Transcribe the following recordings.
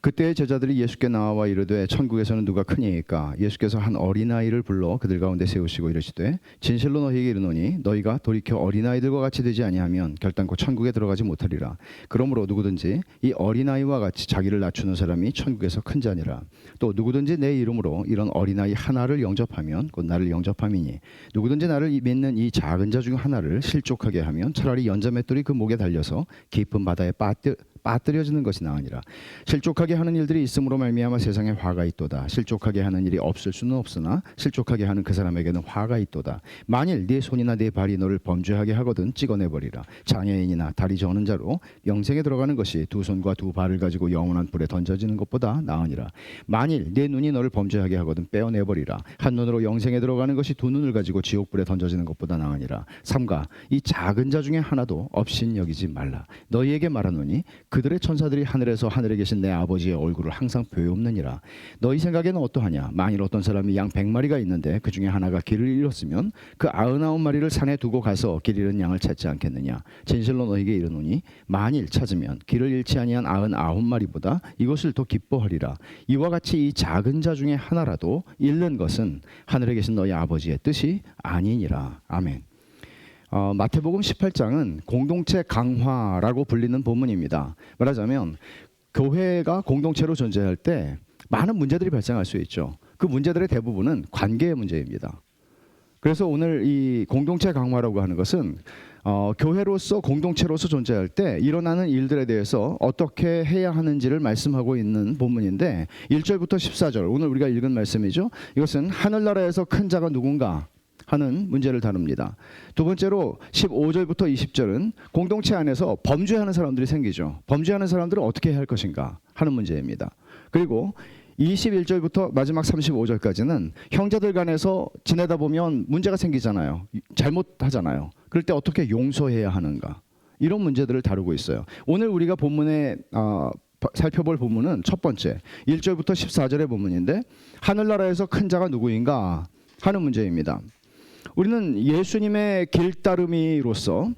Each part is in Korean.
그때 제자들이 예수께 나와 이르되 천국에서는 누가 크니이까? 예수께서 한 어린아이를 불러 그들 가운데 세우시고 이르시되 진실로 너희에게 이르노니 너희가 돌이켜 어린아이들과 같이 되지 아니하면 결단코 천국에 들어가지 못하리라. 그러므로 누구든지 이 어린아이와 같이 자기를 낮추는 사람이 천국에서 큰 자니라. 또 누구든지 내 이름으로 이런 어린아이 하나를 영접하면 곧 나를 영접함이니 누구든지 나를 믿는 이 작은 자 중 하나를 실족하게 하면 차라리 연자맷돌이 그 목에 달려서 깊은 바다에 빠뜨려지는 것이 나으니라. 실족하게 하는 일들이 있음으로 말미암아 세상에 화가 있도다. 실족하게 하는 일이 없을 수는 없으나 실족하게 하는 그 사람에게는 화가 있도다. 만일 네 손이나 네 발이 너를 범죄하게 하거든 찍어내버리라. 장애인이나 다리 저는 자로 영생에 들어가는 것이 두 손과 두 발을 가지고 영원한 불에 던져지는 것보다 나으니라. 만일 네 눈이 너를 범죄하게 하거든 빼어내버리라. 한 눈으로 영생에 들어가는 것이 두 눈을 가지고 지옥불에 던져지는 것보다 나으니라. 삼가 이 작은 자 중에 하나도 없인 여기지 말라. 너희에게 말하노니 그들의 천사들이 하늘에서 하늘에 계신 내 아버지의 얼굴을 항상 배옵느니라. 너희 생각에는 어떠하냐? 만일 어떤 사람이 양 100마리가 있는데 그 중에 하나가 길을 잃었으면 그 99마리를 산에 두고 가서 길 잃은 양을 찾지 않겠느냐? 진실로 너희에게 이르노니 만일 찾으면 길을 잃지 아니한 99마리보다 이것을 더 기뻐하리라. 이와 같이 이 작은 자 중에 하나라도 잃는 것은 하늘에 계신 너희 아버지의 뜻이 아니니라. 아멘. 마태복음 18장은 공동체 강화라고 불리는 본문입니다. 말하자면 교회가 공동체로 존재할 때 많은 문제들이 발생할 수 있죠. 그 문제들의 대부분은 관계의 문제입니다. 그래서 오늘 이 공동체 강화라고 하는 것은 교회로서 공동체로서 존재할 때 일어나는 일들에 대해서 어떻게 해야 하는지를 말씀하고 있는 본문인데 1절부터 14절 오늘 우리가 읽은 말씀이죠. 이것은 하늘나라에서 큰 자가 누군가 하는 문제를 다룹니다. 두 번째로 15절부터 20절은 공동체 안에서 범죄하는 사람들이 생기죠. 범죄하는 사람들은 어떻게 해야 할 것인가 하는 문제입니다. 그리고 21절부터 마지막 35절까지는 형제들 간에서 지내다 보면 문제가 생기잖아요. 잘못하잖아요. 그럴 때 어떻게 용서해야 하는가 이런 문제들을 다루고 있어요. 오늘 우리가 본문에 살펴볼 본문은 첫 번째 1절부터 14절의 본문인데 하늘나라에서 큰 자가 누구인가 하는 문제입니다. 우리는 예수님의 길따르미로서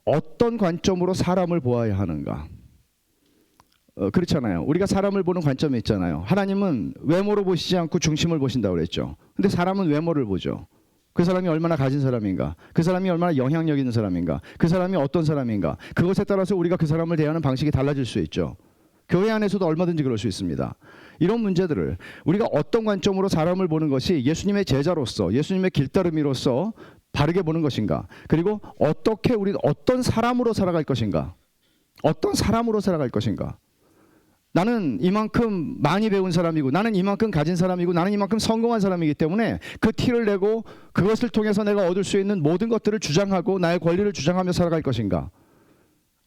어떤 관점으로 사람을 보아야 하는가? 그렇잖아요. 우리가 사람을 보는 관점이 있잖아요. 하나님은 외모로 보시지 않고 중심을 보신다고 그랬죠. 근데 사람은 외모를 보죠. 그 사람이 얼마나 가진 사람인가? 그 사람이 얼마나 영향력 있는 사람인가? 그 사람이 어떤 사람인가? 그것에 따라서 우리가 그 사람을 대하는 방식이 달라질 수 있죠. 교회 안에서도 얼마든지 그럴 수 있습니다. 이런 문제들을 우리가 어떤 관점으로 사람을 보는 것이 예수님의 제자로서 예수님의 길따르미로서 바르게 보는 것인가? 그리고 어떻게 우리는 어떤 사람으로 살아갈 것인가? 어떤 사람으로 살아갈 것인가? 나는 이만큼 많이 배운 사람이고 나는 이만큼 가진 사람이고 나는 이만큼 성공한 사람이기 때문에 그 티를 내고 그것을 통해서 내가 얻을 수 있는 모든 것들을 주장하고 나의 권리를 주장하며 살아갈 것인가?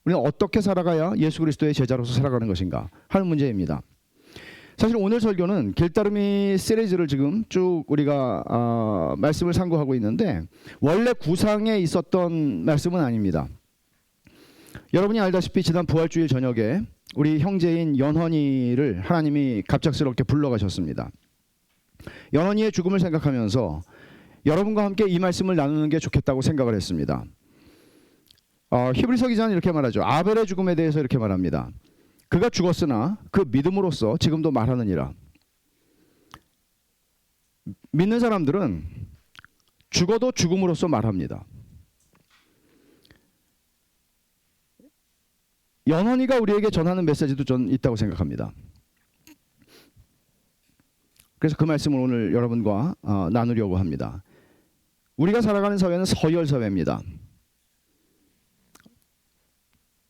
우리는 어떻게 살아가야 예수 그리스도의 제자로서 살아가는 것인가 하는 문제입니다. 사실 오늘 설교는 길따르미 시리즈를 지금 쭉 우리가 말씀을 상고하고 있는데 원래 구상에 있었던 말씀은 아닙니다. 여러분이 알다시피 지난 부활주일 저녁에 우리 형제인 연헌이를 하나님이 갑작스럽게 불러가셨습니다. 연헌이의 죽음을 생각하면서 여러분과 함께 이 말씀을 나누는 게 좋겠다고 생각을 했습니다. 히브리서 기자는 이렇게 말하죠. 아벨의 죽음에 대해서 이렇게 말합니다. 그가 죽었으나 그 믿음으로써 지금도 말하느니라. 믿는 사람들은 죽어도 죽음으로써 말합니다. 연헌이가 우리에게 전하는 메시지도 전 있다고 생각합니다. 그래서 그 말씀을 오늘 여러분과 나누려고 합니다. 우리가 살아가는 사회는 서열 사회입니다.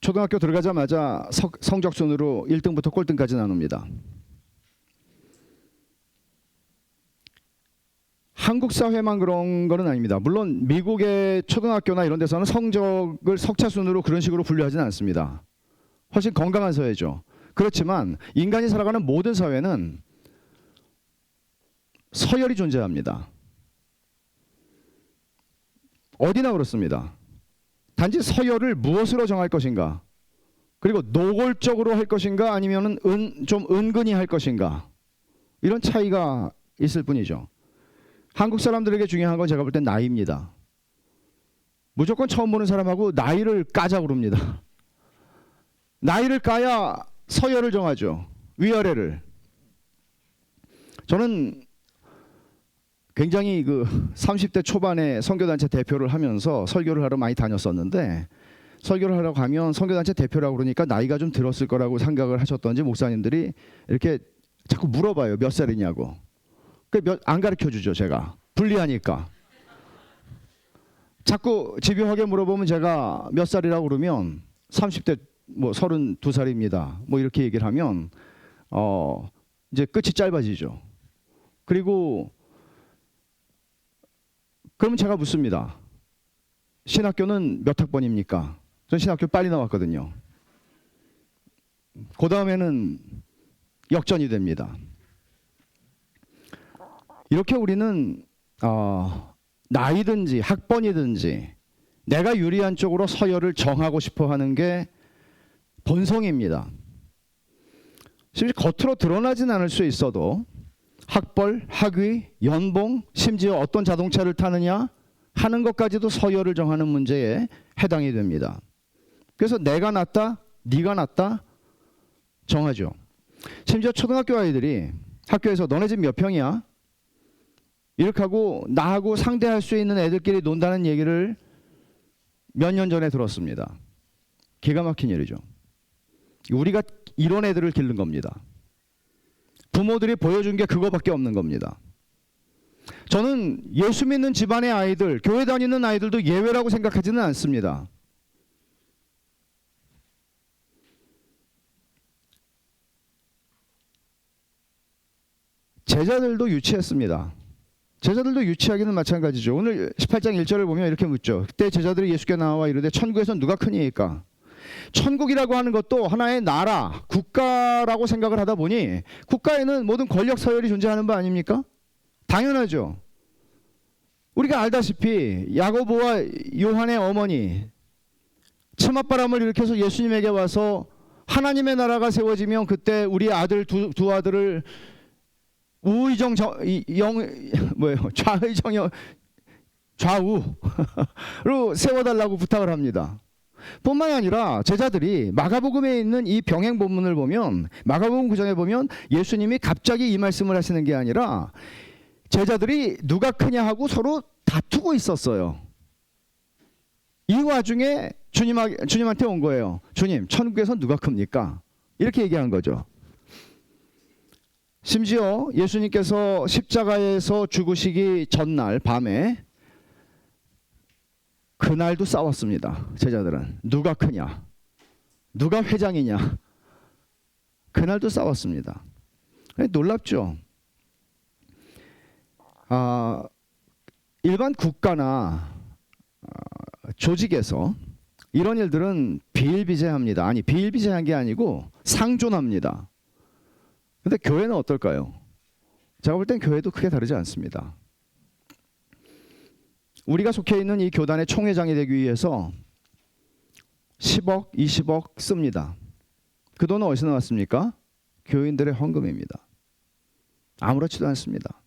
초등학교 들어가자마자 성적 순으로 1등부터 꼴등까지 나눕니다. 한국 사회만 그런 건 아닙니다. 물론 미국의 초등학교나 이런 데서는 성적을 석차 순으로 그런 식으로 분류하지는 않습니다. 훨씬 건강한 사회죠. 그렇지만 인간이 살아가는 모든 사회는 서열이 존재합니다. 어디나 그렇습니다. 단지 서열을 무엇으로 정할 것인가? 그리고 노골적으로 할 것인가? 아니면은 좀 은근히 할 것인가? 이런 차이가 있을 뿐이죠. 한국 사람들에게 중요한 건 제가 볼 땐 나이입니다. 무조건 처음 보는 사람하고 나이를 까자고 그럽니다. 나이를 까야 서열을 정하죠. 위아래를. 저는 굉장히 30대 초반에 선교단체 대표를 하면서 설교를 하러 많이 다녔었는데, 설교를 하러 가면 선교단체 대표라고 그러니까 나이가 좀 들었을 거라고 생각을 하셨던지 목사님들이 이렇게 자꾸 물어봐요. 몇 살이냐고. 안 가르쳐 주죠. 제가 불리하니까. 자꾸 집요하게 물어보면 제가 몇 살이라고 그러면 30대 32살입니다. 이렇게 얘기를 하면 이제 끝이 짧아지죠. 그리고 그러면 제가 묻습니다. 신학교는 몇 학번입니까? 전 신학교 빨리 나왔거든요. 그 다음에는 역전이 됩니다. 이렇게 우리는 나이든지 학번이든지 내가 유리한 쪽으로 서열을 정하고 싶어 하는 게 본성입니다. 심지어 겉으로 드러나진 않을 수 있어도 학벌, 학위, 연봉, 심지어 어떤 자동차를 타느냐 하는 것까지도 서열을 정하는 문제에 해당이 됩니다. 그래서 내가 낫다, 네가 낫다 정하죠. 심지어 초등학교 아이들이 학교에서 너네 집 몇 평이야? 이렇게 하고 나하고 상대할 수 있는 애들끼리 논다는 얘기를 몇 년 전에 들었습니다. 기가 막힌 일이죠. 우리가 이런 애들을 기른 겁니다. 부모들이 보여준 게 그거밖에 없는 겁니다. 저는 예수 믿는 집안의 아이들, 교회 다니는 아이들도 예외라고 생각하지는 않습니다. 제자들도 유치했습니다. 제자들도 유치하기는 마찬가지죠. 오늘 18장 1절을 보면 이렇게 묻죠. 그때 제자들이 예수께 나와 이르되 천국에선 누가 크니이까? 천국이라고 하는 것도 하나의 나라, 국가라고 생각을 하다 보니 국가에는 모든 권력 서열이 존재하는 바 아닙니까? 당연하죠. 우리가 알다시피 야고보와 요한의 어머니 치맛바람을 일으켜서 예수님에게 와서 하나님의 나라가 세워지면 그때 우리 아들 두 아들을 좌우로 세워달라고 부탁을 합니다. 뿐만 아니라 제자들이 마가복음에 있는 이 병행 본문을 보면, 마가복음 9장에 보면 예수님이 갑자기 이 말씀을 하시는 게 아니라 제자들이 누가 크냐 하고 서로 다투고 있었어요. 이 와중에 주님한테 온 거예요. 주님, 천국에서 누가 큽니까? 이렇게 얘기한 거죠. 심지어 예수님께서 십자가에서 죽으시기 전날 밤에 그날도 싸웠습니다. 제자들은 누가 크냐, 누가 회장이냐, 그날도 싸웠습니다. 놀랍죠. 일반 국가나 조직에서 이런 일들은 비일비재합니다. 아니, 비일비재한 게 아니고 상존합니다. 근데 교회는 어떨까요? 제가 볼 땐 교회도 크게 다르지 않습니다. 우리가 속해 있는 이 교단의 총회장이 되기 위해서 10억, 20억 씁니다. 그 돈은 어디서 나왔습니까? 교인들의 헌금입니다. 아무렇지도 않습니다.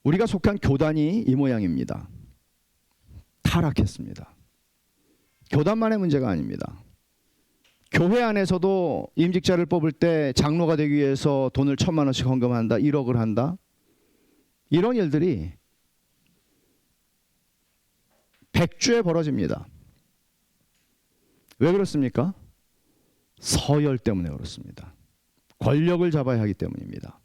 우리가 속한 교단이 이 모양입니다. 타락했습니다. 교단만의 문제가 아닙니다. 교회 안에서도 임직자를 뽑을 때 장로가 되기 위해서 돈을 1,000만 원씩 헌금한다, 1억을 한다. 이런 일들이 100주에 벌어집니다. 왜 그렇습니까? 서열 때문에 그렇습니다. 권력을 잡아야 하기 때문입니다.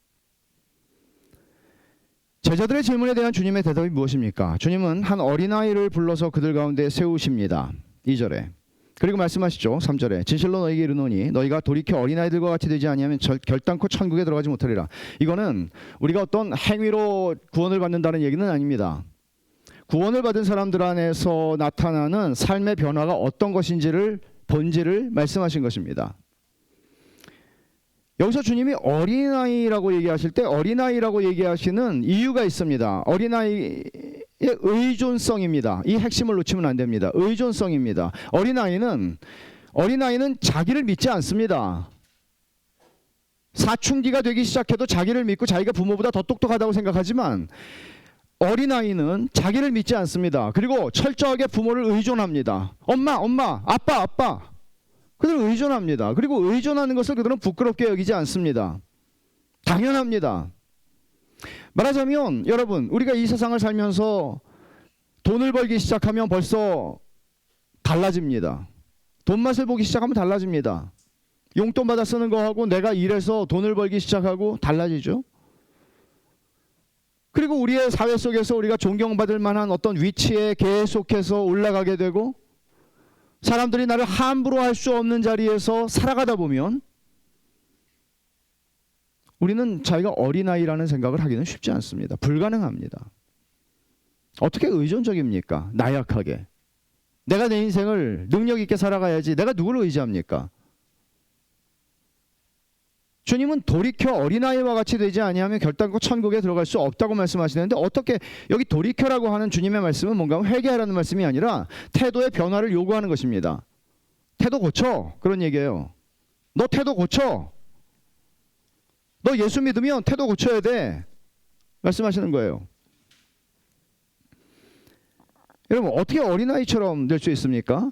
제자들의 질문에 대한 주님의 대답이 무엇입니까? 주님은 한 어린아이를 불러서 그들 가운데 세우십니다. 2절에. 그리고 말씀하시죠. 3절에. 진실로 너희에게 이르노니 너희가 돌이켜 어린아이들과 같이 되지 아니하면 결단코 천국에 들어가지 못하리라. 이거는 우리가 어떤 행위로 구원을 받는다는 얘기는 아닙니다. 구원을 받은 사람들 안에서 나타나는 삶의 변화가 어떤 것인지를, 본질을 말씀하신 것입니다. 여기서 주님이 어린아이라고 얘기하실 때 어린아이라고 얘기하시는 이유가 있습니다. 어린아이의 의존성입니다. 이 핵심을 놓치면 안 됩니다. 의존성입니다. 어린아이는 자기를 믿지 않습니다. 사춘기가 되기 시작해도 자기를 믿고 자기가 부모보다 더 똑똑하다고 생각하지만 어린아이는 자기를 믿지 않습니다. 그리고 철저하게 부모를 의존합니다. 엄마, 아빠. 그들은 의존합니다. 그리고 의존하는 것을 그들은 부끄럽게 여기지 않습니다. 당연합니다. 말하자면 여러분, 우리가 이 세상을 살면서 돈을 벌기 시작하면 벌써 달라집니다. 돈 맛을 보기 시작하면 달라집니다. 용돈 받아 쓰는 거하고 내가 일해서 돈을 벌기 시작하고 달라지죠. 그리고 우리의 사회 속에서 우리가 존경받을 만한 어떤 위치에 계속해서 올라가게 되고 사람들이 나를 함부로 할 수 없는 자리에서 살아가다 보면 우리는 자기가 어린아이라는 생각을 하기는 쉽지 않습니다. 불가능합니다. 어떻게 의존적입니까? 나약하게. 내가 내 인생을 능력 있게 살아가야지 내가 누구를 의지합니까? 주님은 돌이켜 어린아이와 같이 되지 아니하면 결단코 천국에 들어갈 수 없다고 말씀하시는데, 어떻게 여기 돌이켜라고 하는 주님의 말씀은 뭔가 회개하라는 말씀이 아니라 태도의 변화를 요구하는 것입니다. 태도 고쳐, 그런 얘기예요. 너 태도 고쳐. 너 예수 믿으면 태도 고쳐야 돼, 말씀하시는 거예요. 여러분, 어떻게 어린아이처럼 될 수 있습니까?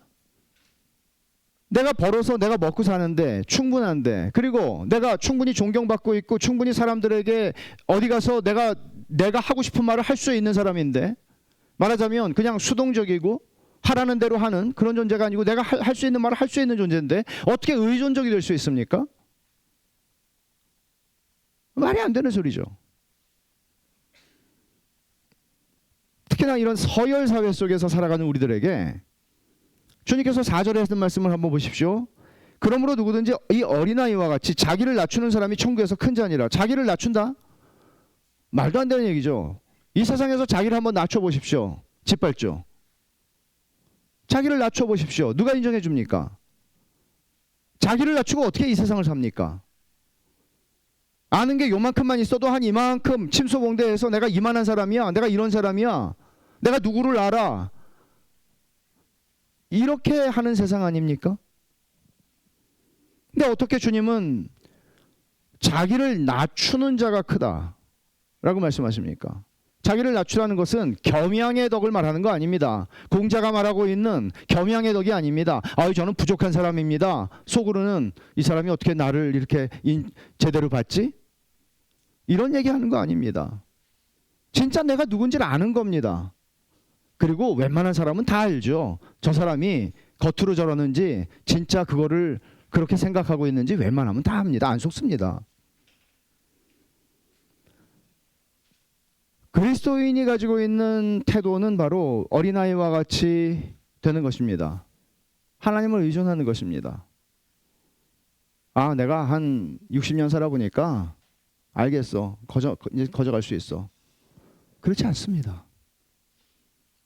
내가 벌어서 내가 먹고 사는데 충분한데, 그리고 내가 충분히 존경받고 있고 충분히 사람들에게 어디 가서 내가 하고 싶은 말을 할 수 있는 사람인데, 말하자면 그냥 수동적이고 하라는 대로 하는 그런 존재가 아니고 내가 할 수 있는 말을 할 수 있는 존재인데 어떻게 의존적이 될 수 있습니까? 말이 안 되는 소리죠. 특히나 이런 서열 사회 속에서 살아가는 우리들에게 주님께서 4절에 하신 말씀을 한번 보십시오. 그러므로 누구든지 이 어린아이와 같이 자기를 낮추는 사람이 천국에서 큰 자니라. 자기를 낮춘다? 말도 안 되는 얘기죠. 이 세상에서 자기를 한번 낮춰보십시오. 짓밟죠. 자기를 낮춰보십시오. 누가 인정해 줍니까? 자기를 낮추고 어떻게 이 세상을 삽니까? 아는 게 요만큼만 있어도 한 이만큼 침소봉대에서 내가 이만한 사람이야, 내가 이런 사람이야, 내가 누구를 알아, 이렇게 하는 세상 아닙니까? 근데 어떻게 주님은 자기를 낮추는 자가 크다 라고 말씀하십니까? 자기를 낮추라는 것은 겸양의 덕을 말하는 거 아닙니다. 공자가 말하고 있는 겸양의 덕이 아닙니다. 아유, 저는 부족한 사람입니다. 속으로는 이 사람이 어떻게 나를 이렇게 제대로 봤지? 이런 얘기하는 거 아닙니다. 진짜 내가 누군지를 아는 겁니다. 그리고 웬만한 사람은 다 알죠. 저 사람이 겉으로 저러는지 진짜 그거를 그렇게 생각하고 있는지 웬만하면 다 압니다. 안 속습니다. 그리스도인이 가지고 있는 태도는 바로 어린아이와 같이 되는 것입니다. 하나님을 의존하는 것입니다. 아, 내가 한 60년 살아보니까 알겠어. 이제 거저갈 수 있어. 그렇지 않습니다.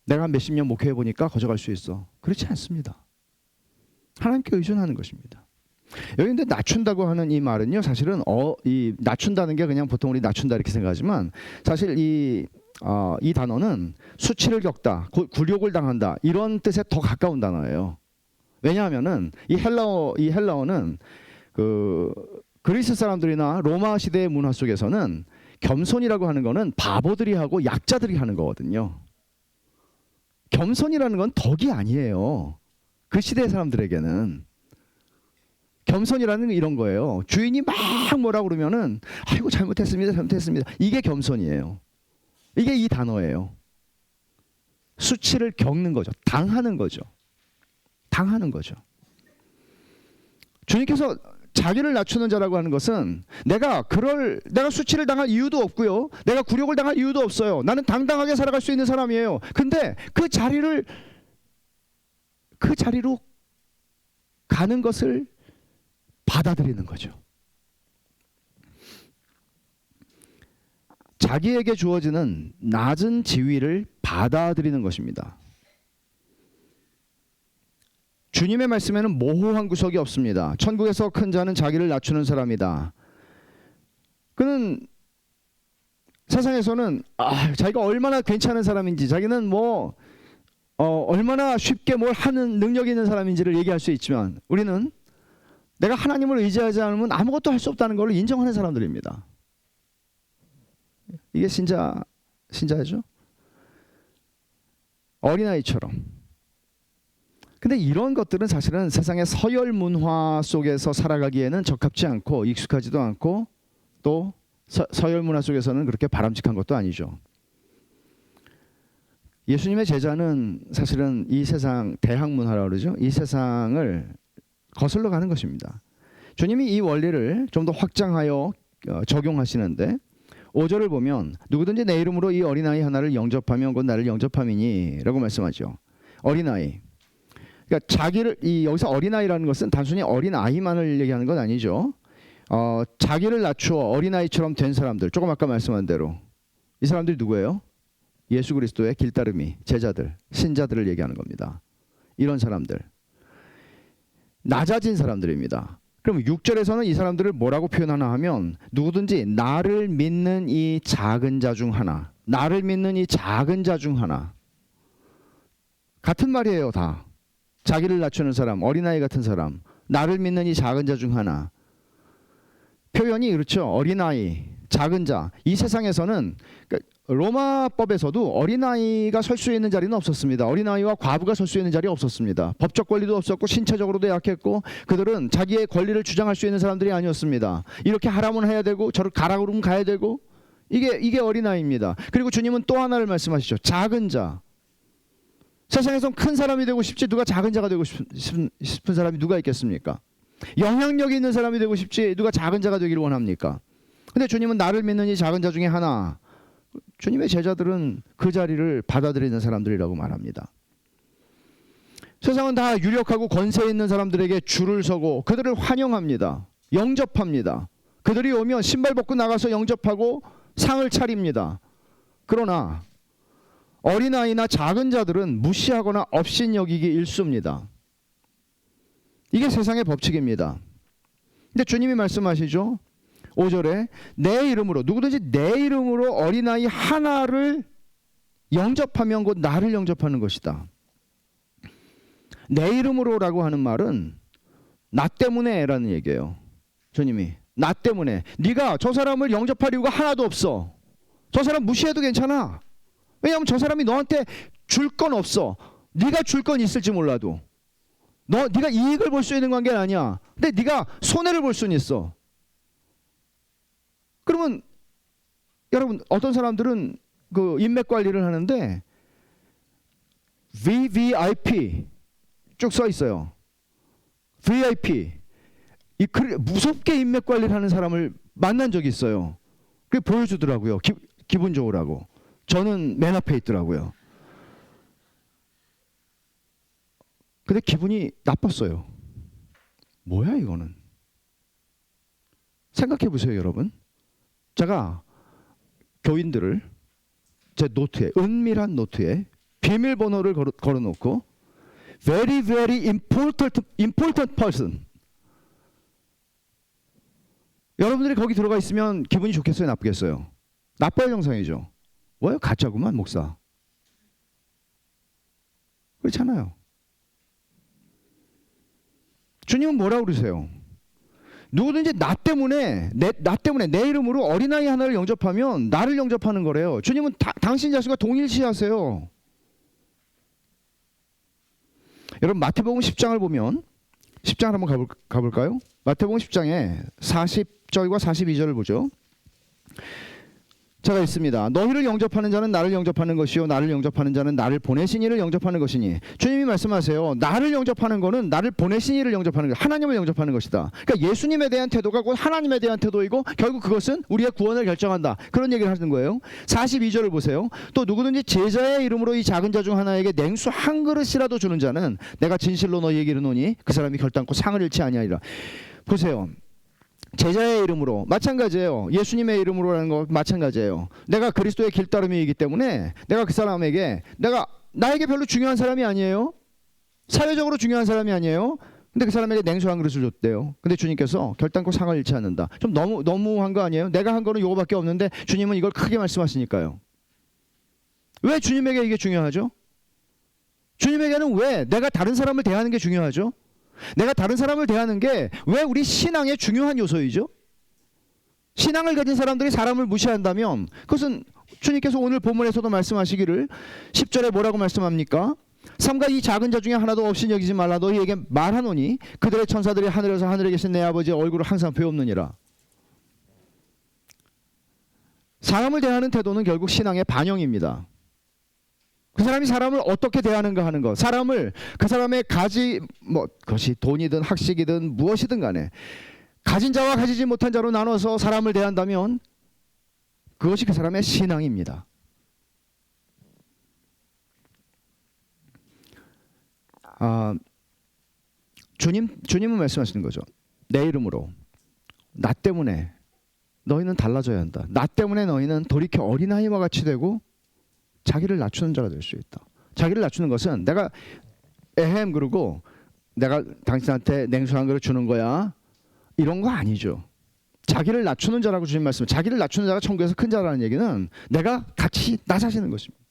내가 몇십 년 목회해보니까 거저갈 수 있어. 그렇지 않습니다. 하나님께 의존하는 것입니다. 여기 근데 낮춘다고 하는 이 말은요, 사실은 이 낮춘다는 게 그냥 보통 우리 낮춘다 이렇게 생각하지만 사실 이 단어는 수치를 겪다, 굴욕을 당한다 이런 뜻에 더 가까운 단어예요. 왜냐하면은 이 헬라어는 그리스 사람들이나 로마 시대의 문화 속에서는 겸손이라고 하는 거는 바보들이 하고 약자들이 하는 거거든요. 겸손이라는 건 덕이 아니에요. 그 시대 사람들에게는 겸손이라는 건 이런 거예요. 주인이 막 뭐라 그러면은 아이고 잘못했습니다. 이게 겸손이에요. 이게 이 단어예요. 수치를 겪는 거죠. 당하는 거죠. 주님께서 자기를 낮추는 자라고 하는 것은 내가 수치를 당할 이유도 없고요. 내가 굴욕을 당할 이유도 없어요. 나는 당당하게 살아갈 수 있는 사람이에요. 근데 그 자리로 가는 것을 받아들이는 거죠. 자기에게 주어지는 낮은 지위를 받아들이는 것입니다. 주님의 말씀에는 모호한 구석이 없습니다. 천국에서 큰 자는 자기를 낮추는 사람이다. 그는 세상에서는 자기가 얼마나 괜찮은 사람인지, 자기는 얼마나 쉽게 뭘 하는 능력이 있는 사람인지를 얘기할 수 있지만, 우리는 내가 하나님을 의지하지 않으면 아무것도 할 수 없다는 걸 인정하는 사람들입니다. 이게 신자죠? 어린아이처럼 근데 이런 것들은 사실은 세상의 서열 문화 속에서 살아가기에는 적합지 않고 익숙하지도 않고 또 서열 문화 속에서는 그렇게 바람직한 것도 아니죠. 예수님의 제자는 사실은 이 세상 대학 문화라고 그러죠. 이 세상을 거슬러 가는 것입니다. 주님이 이 원리를 좀 더 확장하여 적용하시는데 5절을 보면 누구든지 내 이름으로 이 어린아이 하나를 영접하면 곧 나를 영접함이니 라고 말씀하죠. 어린아이. 그러니까 자기를 여기서 어린아이라는 것은 단순히 어린아이만을 얘기하는 건 아니죠. 자기를 낮추어 어린아이처럼 된 사람들, 조금 아까 말씀한 대로 이 사람들이 누구예요? 예수 그리스도의 길따름이, 제자들, 신자들을 얘기하는 겁니다. 이런 사람들. 낮아진 사람들입니다. 그럼 6절에서는 이 사람들을 뭐라고 표현하나 하면 누구든지 나를 믿는 이 작은 자 중 하나, 나를 믿는 이 작은 자 중 하나. 같은 말이에요, 다. 자기를 낮추는 사람, 어린아이 같은 사람, 나를 믿는 이 작은 자 중 하나. 표현이 그렇죠. 어린아이, 작은 자. 이 세상에서는 로마법에서도 어린아이가 설 수 있는 자리는 없었습니다. 어린아이와 과부가 설 수 있는 자리 없었습니다. 법적 권리도 없었고 신체적으로도 약했고 그들은 자기의 권리를 주장할 수 있는 사람들이 아니었습니다. 이렇게 하라면 해야 되고 저를 가라 그러면 가야 되고 이게 어린아이입니다. 그리고 주님은 또 하나를 말씀하시죠. 작은 자. 세상에선 큰 사람이 되고 싶지 누가 작은 자가 되고 싶은 사람이 누가 있겠습니까? 영향력이 있는 사람이 되고 싶지 누가 작은 자가 되기를 원합니까? 근데 주님은 나를 믿는 이 작은 자 중에 하나. 주님의 제자들은 그 자리를 받아들이는 사람들이라고 말합니다. 세상은 다 유력하고 권세 있는 사람들에게 줄을 서고 그들을 환영합니다. 영접합니다. 그들이 오면 신발 벗고 나가서 영접하고 상을 차립니다. 그러나 어린아이나 작은 자들은 무시하거나 업신여기기 일쑤입니다. 이게 세상의 법칙입니다. 근데 주님이 말씀하시죠. 5절에 내 이름으로 누구든지 내 이름으로 어린아이 하나를 영접하면 곧 나를 영접하는 것이다. 내 이름으로라고 하는 말은 나 때문에 라는 얘기예요. 주님이 나 때문에 네가 저 사람을 영접할 이유가 하나도 없어. 저 사람 무시해도 괜찮아. 왜냐하면 저 사람이 너한테 줄 건 없어. 네가 줄 건 있을지 몰라도 네가 이익을 볼 수 있는 관계는 아니야. 근데 네가 손해를 볼 수는 있어. 그러면 여러분 어떤 사람들은 그 인맥 관리를 하는데 VVIP 쭉 써 있어요. VIP 무섭게 인맥 관리를 하는 사람을 만난 적이 있어요. 그게 보여주더라고요. 기분 좋으라고. 저는 맨 앞에 있더라고요. 근데 기분이 나빴어요. 뭐야 이거는. 생각해 보세요 여러분. 제가 교인들을 제 노트에 은밀한 노트에 비밀번호를 걸어놓고 very very important person. 여러분들이 거기 들어가 있으면 기분이 좋겠어요 나쁘겠어요? 나빠야 정상이죠. 뭐예요? 가짜구만 목사. 그렇잖아요. 주님은 뭐라고 그러세요? 누구든지 나 때문에 내 이름으로 어린아이 하나를 영접하면 나를 영접하는 거래요. 주님은 당신 자신과 동일시하세요. 여러분 마태복음 10장을 보면 10장 한번 가볼까요? 마태복음 10장에 40절과 42절을 보죠. 제가 있습니다. 너희를 영접하는 자는 나를 영접하는 것이요 나를 영접하는 자는 나를 보내신 이를 영접하는 것이니. 주님이 말씀하세요. 나를 영접하는 거는 나를 보내신 이를 영접하는 것, 하나님을 영접하는 것이다. 그러니까 예수님에 대한 태도가 곧 하나님에 대한 태도이고 결국 그것은 우리의 구원을 결정한다. 그런 얘기를 하는 거예요. 42절을 보세요. 또 누구든지 제자의 이름으로 이 작은 자 중 하나에게 냉수 한 그릇이라도 주는 자는 내가 진실로 너희에게 이르노니 그 사람이 결단코 상을 잃지 아니하리라. 보세요. 제자의 이름으로 마찬가지예요. 예수님의 이름으로라는 거 마찬가지예요. 내가 그리스도의 길따름이기 때문에 내가 그 사람에게 나에게 별로 중요한 사람이 아니에요. 사회적으로 중요한 사람이 아니에요. 근데 그 사람에게 냉수 한 그릇을 줬대요. 근데 주님께서 결단코 상을 잃지 않는다. 좀 너무한 거 아니에요? 내가 한 거는 요거밖에 없는데 주님은 이걸 크게 말씀하시니까요. 왜 주님에게 이게 중요하죠? 주님에게는 왜 내가 다른 사람을 대하는 게 중요하죠? 내가 다른 사람을 대하는 게 왜 우리 신앙의 중요한 요소이죠? 신앙을 가진 사람들이 사람을 무시한다면 그것은 주님께서 오늘 본문에서도 말씀하시기를 10절에 뭐라고 말씀합니까? 삼가 이 작은 자 중에 하나도 없이 여기지 말라. 너희에게 말하노니 그들의 천사들이 하늘에서 하늘에 계신 내 아버지의 얼굴을 항상 배옵느니라. 사람을 대하는 태도는 결국 신앙의 반영입니다. 그 사람이 사람을 어떻게 대하는가 하는 것, 사람을 그 사람의 그것이 돈이든 학식이든 무엇이든 간에 가진 자와 가지지 못한 자로 나눠서 사람을 대한다면 그것이 그 사람의 신앙입니다. 주님은 말씀하시는 거죠. 내 이름으로, 나 때문에 너희는 달라져야 한다. 나 때문에 너희는 돌이켜 어린아이와 같이 되고 자기를 낮추는 자가 될 수 있다. 자기를 낮추는 것은 내가 그러고 내가 당신한테 냉수 한 그릇 주는 거야, 이런 거 아니죠. 자기를 낮추는 자라고 주님 말씀. 자기를 낮추는 자가 천국에서 큰 자라는 얘기는 내가 같이 낮아지는 것입니다.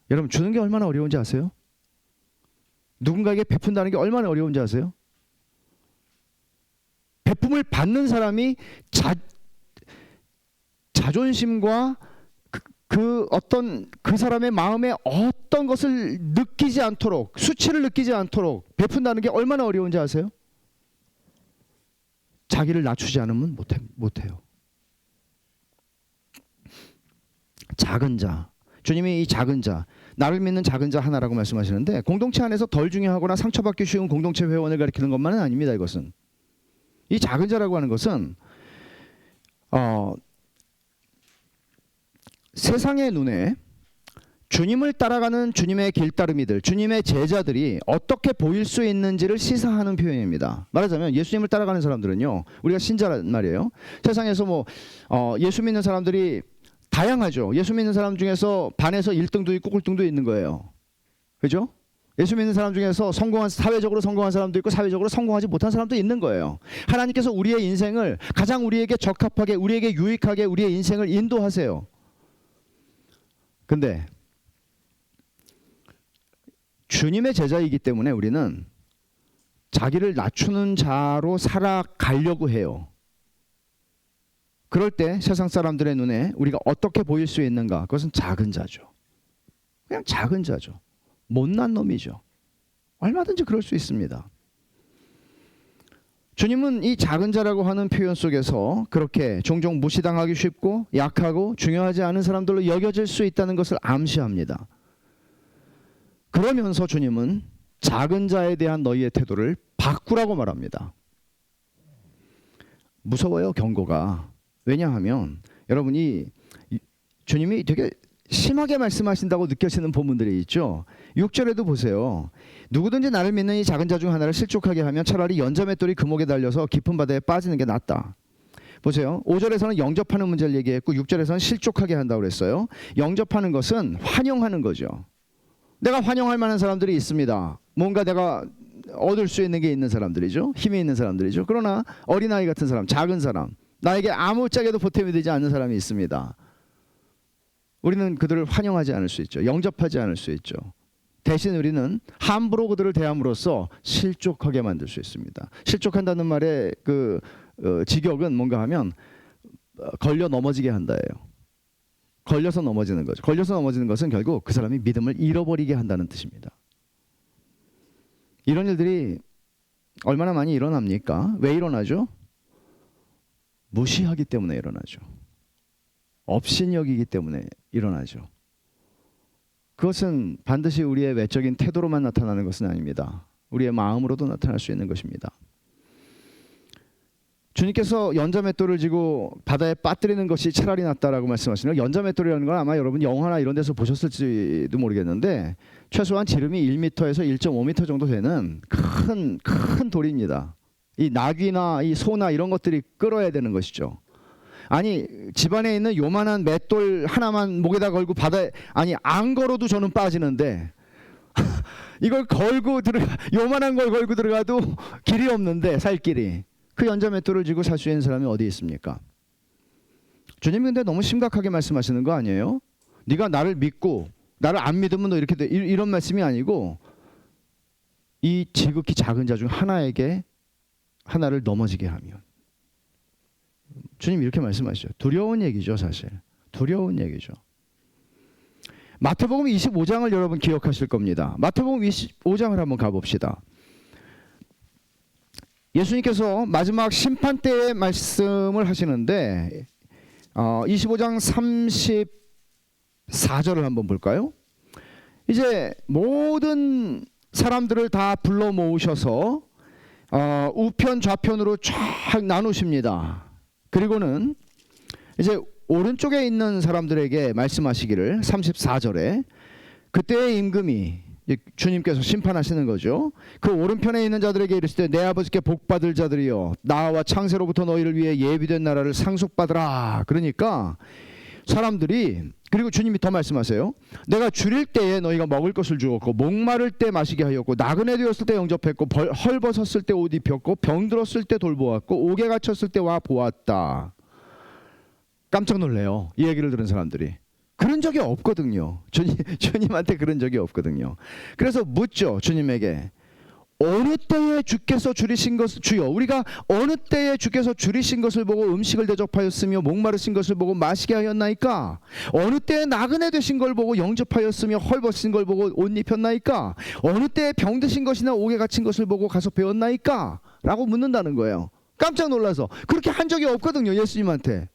여러분, 주는 게 얼마나 어려운지 아세요? 누군가에게 베푼다는 게 얼마나 어려운지 아세요? 베품을 받는 사람이 자존심과 그 사람의 마음에 어떤 것을 느끼지 않도록, 수치를 느끼지 않도록 베푼다는 게 얼마나 어려운지 아세요? 자기를 낮추지 않으면 못해요. 작은 자, 주님이 이 작은 자, 나를 믿는 작은 자 하나라고 말씀하시는데, 공동체 안에서 덜 중요하거나 상처받기 쉬운 공동체 회원을 가리키는 것만은 아닙니다. 이것은, 이 작은 자라고 하는 것은 세상의 눈에 주님을 따라가는 주님의 길따르미들, 주님의 제자들이 어떻게 보일 수 있는지를 시사하는 표현입니다. 말하자면 예수님을 따라가는 사람들은요, 우리가 신자란 말이에요. 세상에서 예수 믿는 사람들이 다양하죠. 예수 믿는 사람 중에서 반에서 1등도 있고 꼴등도 있는 거예요. 그죠? 예수 믿는 사람 중에서 사회적으로 성공한 사람도 있고 사회적으로 성공하지 못한 사람도 있는 거예요. 하나님께서 우리의 인생을 가장 우리에게 적합하게, 우리에게 유익하게 우리의 인생을 인도하세요. 근데 주님의 제자이기 때문에 우리는 자기를 낮추는 자로 살아가려고 해요. 그럴 때 세상 사람들의 눈에 우리가 어떻게 보일 수 있는가? 그것은 작은 자죠. 그냥 작은 자죠. 못난 놈이죠. 얼마든지 그럴 수 있습니다. 주님은 이 작은 자라고 하는 표현 속에서 그렇게 종종 무시당하기 쉽고 약하고 중요하지 않은 사람들로 여겨질 수 있다는 것을 암시합니다. 그러면서 주님은 작은 자에 대한 너희의 태도를 바꾸라고 말합니다. 무서워요, 경고가. 왜냐하면 여러분이 주님이 되게 심하게 말씀하신다고 느껴지는 본문들이 있죠. 6절에도 보세요. 누구든지 나를 믿는 이 작은 자 중 하나를 실족하게 하면 차라리 연자맷돌이 금옥에 달려서 깊은 바다에 빠지는 게 낫다. 보세요. 5절에서는 영접하는 문제를 얘기했고 6절에서는 실족하게 한다고 그랬어요. 영접하는 것은 환영하는 거죠. 내가 환영할 만한 사람들이 있습니다. 뭔가 내가 얻을 수 있는 게 있는 사람들이죠. 힘이 있는 사람들이죠. 그러나 어린아이 같은 사람, 작은 사람, 나에게 아무짝에도 보탬이 되지 않는 사람이 있습니다. 우리는 그들을 환영하지 않을 수 있죠. 영접하지 않을 수 있죠. 대신 우리는 함부로 그들을 대함으로써 실족하게 만들 수 있습니다. 실족한다는 말의 직역은 뭔가 하면 걸려 넘어지게 한다예요. 걸려서 넘어지는 거죠. 걸려서 넘어지는 것은 결국 그 사람이 믿음을 잃어버리게 한다는 뜻입니다. 이런 일들이 얼마나 많이 일어납니까? 왜 일어나죠? 무시하기 때문에 일어나죠. 업신여기기 때문에 일어나죠. 그것은 반드시 우리의 외적인 태도로만 나타나는 것은 아닙니다. 우리의 마음으로도 나타날 수 있는 것입니다. 주님께서 연자맷돌을 지고 바다에 빠뜨리는 것이 차라리 낫다라고 말씀하시는, 연자맷돌이라는 건 아마 여러분 영화나 이런 데서 보셨을지도 모르겠는데 최소한 지름이 1m에서 1.5m 정도 되는 큰 돌입니다. 이 나귀나 이 소나 이런 것들이 끌어야 되는 것이죠. 아니, 집안에 있는 요만한 맷돌 하나만 목에다 걸고 바다에, 아니 안 걸어도 저는 빠지는데 이걸 걸고 요만한 걸 걸고 들어가도 길이 없는데, 살 길이. 그 연자맷돌을 쥐고 살 수 있는 사람이 어디 있습니까? 주님 근데 너무 심각하게 말씀하시는 거 아니에요? 네가 나를 믿고 나를 안 믿으면 너 이렇게 돼, 이런 말씀이 아니고 이 지극히 작은 자 중 하나를 넘어지게 하면. 주님 이렇게 말씀하시죠. 두려운 얘기죠, 사실. 두려운 얘기죠. 마태복음 25장을 여러분 기억하실 겁니다. 마태복음 25장을 한번 가봅시다. 예수님께서 마지막 심판 때의 말씀을 하시는데 25장 34절을 한번 볼까요? 이제 모든 사람들을 다 불러 모으셔서 우편 좌편으로 쫙 나누십니다. 그리고는 이제 오른쪽에 있는 사람들에게 말씀하시기를 34절에 그때의 임금이 주님께서 심판하시는 거죠. 그 오른편에 있는 자들에게 이르시되 내 아버지께 복받을 자들이여 나와 창세로부터 너희를 위해 예비된 나라를 상속받으라. 그러니까 사람들이, 그리고 주님이 더 말씀하세요. 내가 줄일 때에 너희가 먹을 것을 주었고 목마를 때 마시게 하였고 나그네 되었을 때 영접했고 헐벗었을 때 옷 입혔고 병들었을 때 돌보았고 옥에 갇혔을 때 와 보았다. 깜짝 놀래요. 이 얘기를 들은 사람들이. 그런 적이 없거든요. 주님한테 그런 적이 없거든요. 그래서 묻죠. 주님에게. 어느 때에 주께서 줄이신 것을, 주여 우리가 어느 때에 주께서 줄이신 것을 보고 음식을 대접하였으며 목마르신 것을 보고 마시게 하였나이까? 어느 때에 나그네 되신 걸 보고 영접하였으며 헐벗은 걸 보고 옷 입혔나이까? 어느 때에 병드신 것이나 옥에 갇힌 것을 보고 가서 배웠나이까? 라고 묻는다는 거예요. 깜짝 놀라서. 그렇게 한 적이 없거든요. 예수님한테.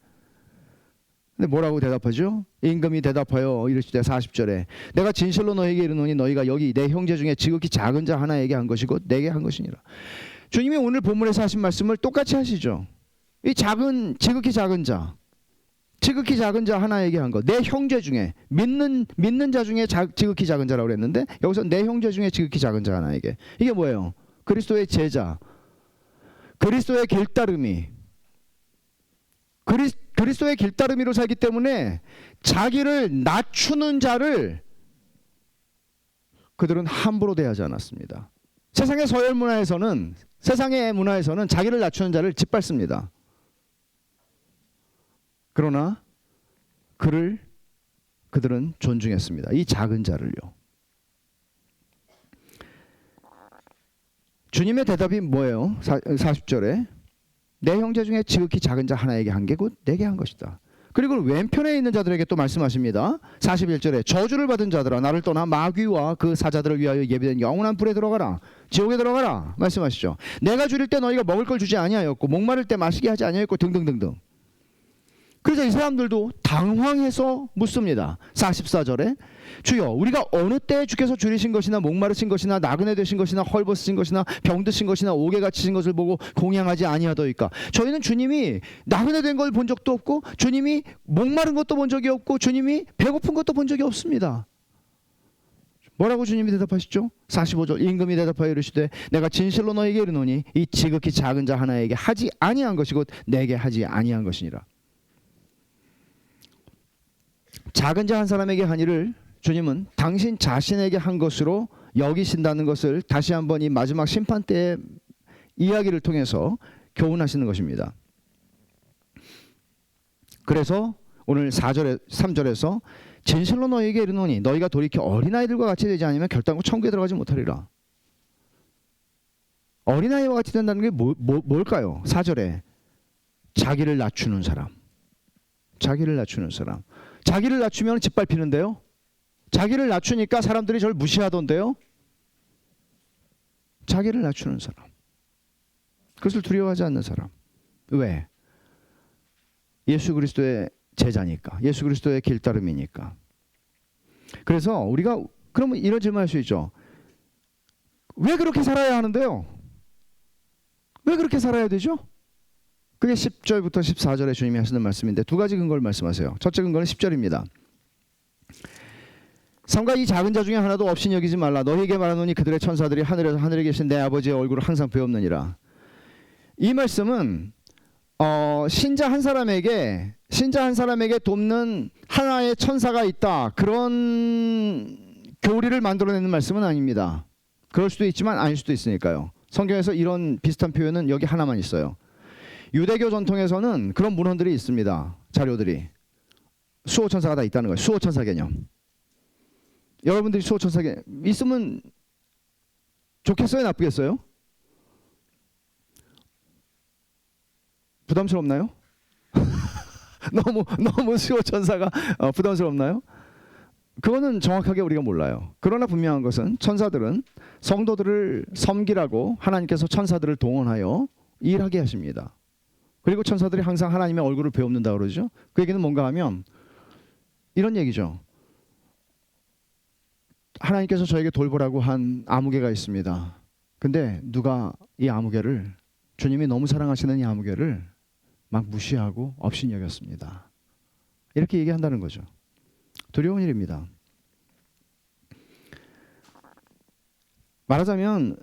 근데 뭐라고 대답하죠? 임금이 대답하여 이르시되 40절에 내가 진실로 너에게 이르노니 너희가 여기 내 형제 중에 지극히 작은 자 하나에게 한 것이고 내게 한 것이니라. 주님이 오늘 본문에서 하신 말씀을 똑같이 하시죠. 이 지극히 작은 자 하나에게 한 것. 내 형제 중에 믿는 자 중에 지극히 작은 자라고 그랬는데 여기서 내 형제 중에 지극히 작은 자 하나에게. 이게 뭐예요? 그리스도의 제자, 그리스도의 길따름이, 그리스도의 길따르미로 살기 때문에 자기를 낮추는 자를 그들은 함부로 대하지 않았습니다. 세상의 서열 문화에서는, 세상의 문화에서는 자기를 낮추는 자를 짓밟습니다. 그러나 그들은 존중했습니다. 이 작은 자를요. 주님의 대답이 뭐예요? 40절에 내 형제 중에 지극히 작은 자 하나에게 한 게 곧 내게 한 것이다. 그리고 왼편에 있는 자들에게 또 말씀하십니다. 41절에 저주를 받은 자들아 나를 떠나 마귀와 그 사자들을 위하여 예비된 영원한 불에 들어가라. 지옥에 들어가라. 말씀하시죠. 내가 줄일 때 너희가 먹을 걸 주지 아니하였고 목마를 때 마시게 하지 아니하였고 등등등등. 그래서 이 사람들도 당황해서 묻습니다. 44절에 주여 우리가 어느 때에 주께서 줄이신 것이나 목마르신 것이나 나그네 되신 것이나 헐벗으신 것이나 병드신 것이나 옥에 갇히신 것을 보고 공양하지 아니하더이까. 저희는 주님이 나그네 된 걸 본 적도 없고 주님이 목마른 것도 본 적이 없고 주님이 배고픈 것도 본 적이 없습니다. 뭐라고 주님이 대답하시죠? 45절 임금이 대답하여 이르시되 내가 진실로 너에게 이르노니 이 지극히 작은 자 하나에게 하지 아니한 것이고 내게 하지 아니한 것이니라. 작은 자 한 사람에게 한 일을 주님은 당신 자신에게 한 것으로 여기신다는 것을 다시 한번 이 마지막 심판 때의 이야기를 통해서 교훈하시는 것입니다. 그래서 오늘 3절에서 진실로 너희에게 이르노니 너희가 돌이켜 어린아이들과 같이 되지 않으면 결단코 천국에 들어가지 못하리라. 어린아이와 같이 된다는 게 뭘까요? 4절에 자기를 낮추는 사람. 자기를 낮추는 사람. 자기를 낮추면 짓밟히는데요. 자기를 낮추니까 사람들이 저를 무시하던데요. 자기를 낮추는 사람. 그것을 두려워하지 않는 사람. 왜? 예수 그리스도의 제자니까. 예수 그리스도의 길따름이니까. 그래서 우리가 그러면 이런 질문할 수 있죠. 왜 그렇게 살아야 하는데요? 왜 그렇게 살아야 되죠? 그게 10절부터 14절에 주님이 하시는 말씀인데 두 가지 근거를 말씀하세요. 첫째 근거는 10절입니다. 삼가 이 작은 자 중에 하나도 없이 여기지 말라. 너희에게 말하노니 그들의 천사들이 하늘에서 하늘에 계신 내 아버지의 얼굴을 항상 배웠느니라. 이 말씀은 신자 한 사람에게 돕는 하나의 천사가 있다. 그런 교리를 만들어내는 말씀은 아닙니다. 그럴 수도 있지만 아닐 수도 있으니까요. 성경에서 이런 비슷한 표현은 여기 하나만 있어요. 유대교 전통에서는 그런 문헌들이 있습니다. 자료들이. 수호천사가 다 있다는 거예요. 수호천사 개념. 여러분들이 수호천사 개념 있으면 좋겠어요? 나쁘겠어요? 부담스럽나요? 너무 수호천사가 부담스럽나요? 그거는 정확하게 우리가 몰라요. 그러나 분명한 것은 천사들은 성도들을 섬기라고 하나님께서 천사들을 동원하여 일하게 하십니다. 그리고 천사들이 항상 하나님의 얼굴을 베옵는다 그러죠. 그 얘기는 뭔가 하면 이런 얘기죠. 하나님께서 저에게 돌보라고 한 아무개가 있습니다. 근데 누가 이 아무개를, 주님이 너무 사랑하시는 이 아무개를 막 무시하고 업신여겼습니다. 이렇게 얘기한다는 거죠. 두려운 일입니다. 말하자면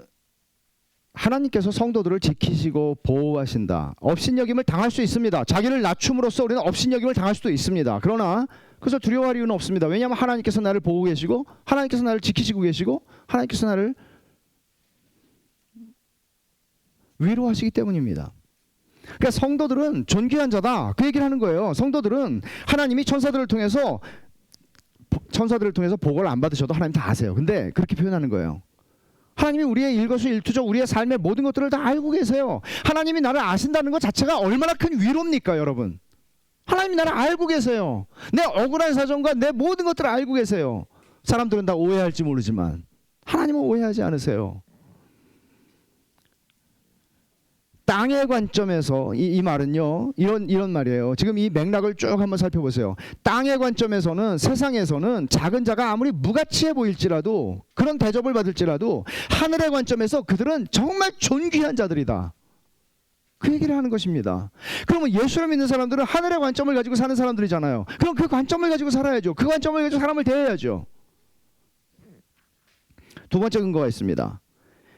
하나님께서 성도들을 지키시고 보호하신다. 업신여김을 당할 수 있습니다. 자기를 낮춤으로써 우리는 업신여김을 당할 수도 있습니다. 그러나 그래서 두려워할 이유는 없습니다. 왜냐하면 하나님께서 나를 보호하고 계시고 하나님께서 나를 지키시고 계시고 하나님께서 나를 위로하시기 때문입니다. 그러니까 성도들은 존귀한 자다. 그 얘기를 하는 거예요. 성도들은 하나님이 천사들을 통해서 보고를 안 받으셔도 하나님 다 아세요. 근데 그렇게 표현하는 거예요. 하나님이 우리의 일거수일투족, 우리의 삶의 모든 것들을 다 알고 계세요. 하나님이 나를 아신다는 것 자체가 얼마나 큰 위로입니까, 여러분? 하나님이 나를 알고 계세요. 내 억울한 사정과 내 모든 것들을 알고 계세요. 사람들은 다 오해할지 모르지만 하나님은 오해하지 않으세요. 땅의 관점에서 이 말은요, 이런 말이에요. 지금 이 맥락을 쭉 한번 살펴보세요. 땅의 관점에서는, 세상에서는 작은 자가 아무리 무가치해 보일지라도, 그런 대접을 받을지라도 하늘의 관점에서 그들은 정말 존귀한 자들이다. 그 얘기를 하는 것입니다. 그러면 예수를 믿는 사람들은 하늘의 관점을 가지고 사는 사람들이잖아요. 그럼 그 관점을 가지고 살아야죠. 그 관점을 가지고 사람을 대해야죠. 두 번째 근거가 있습니다.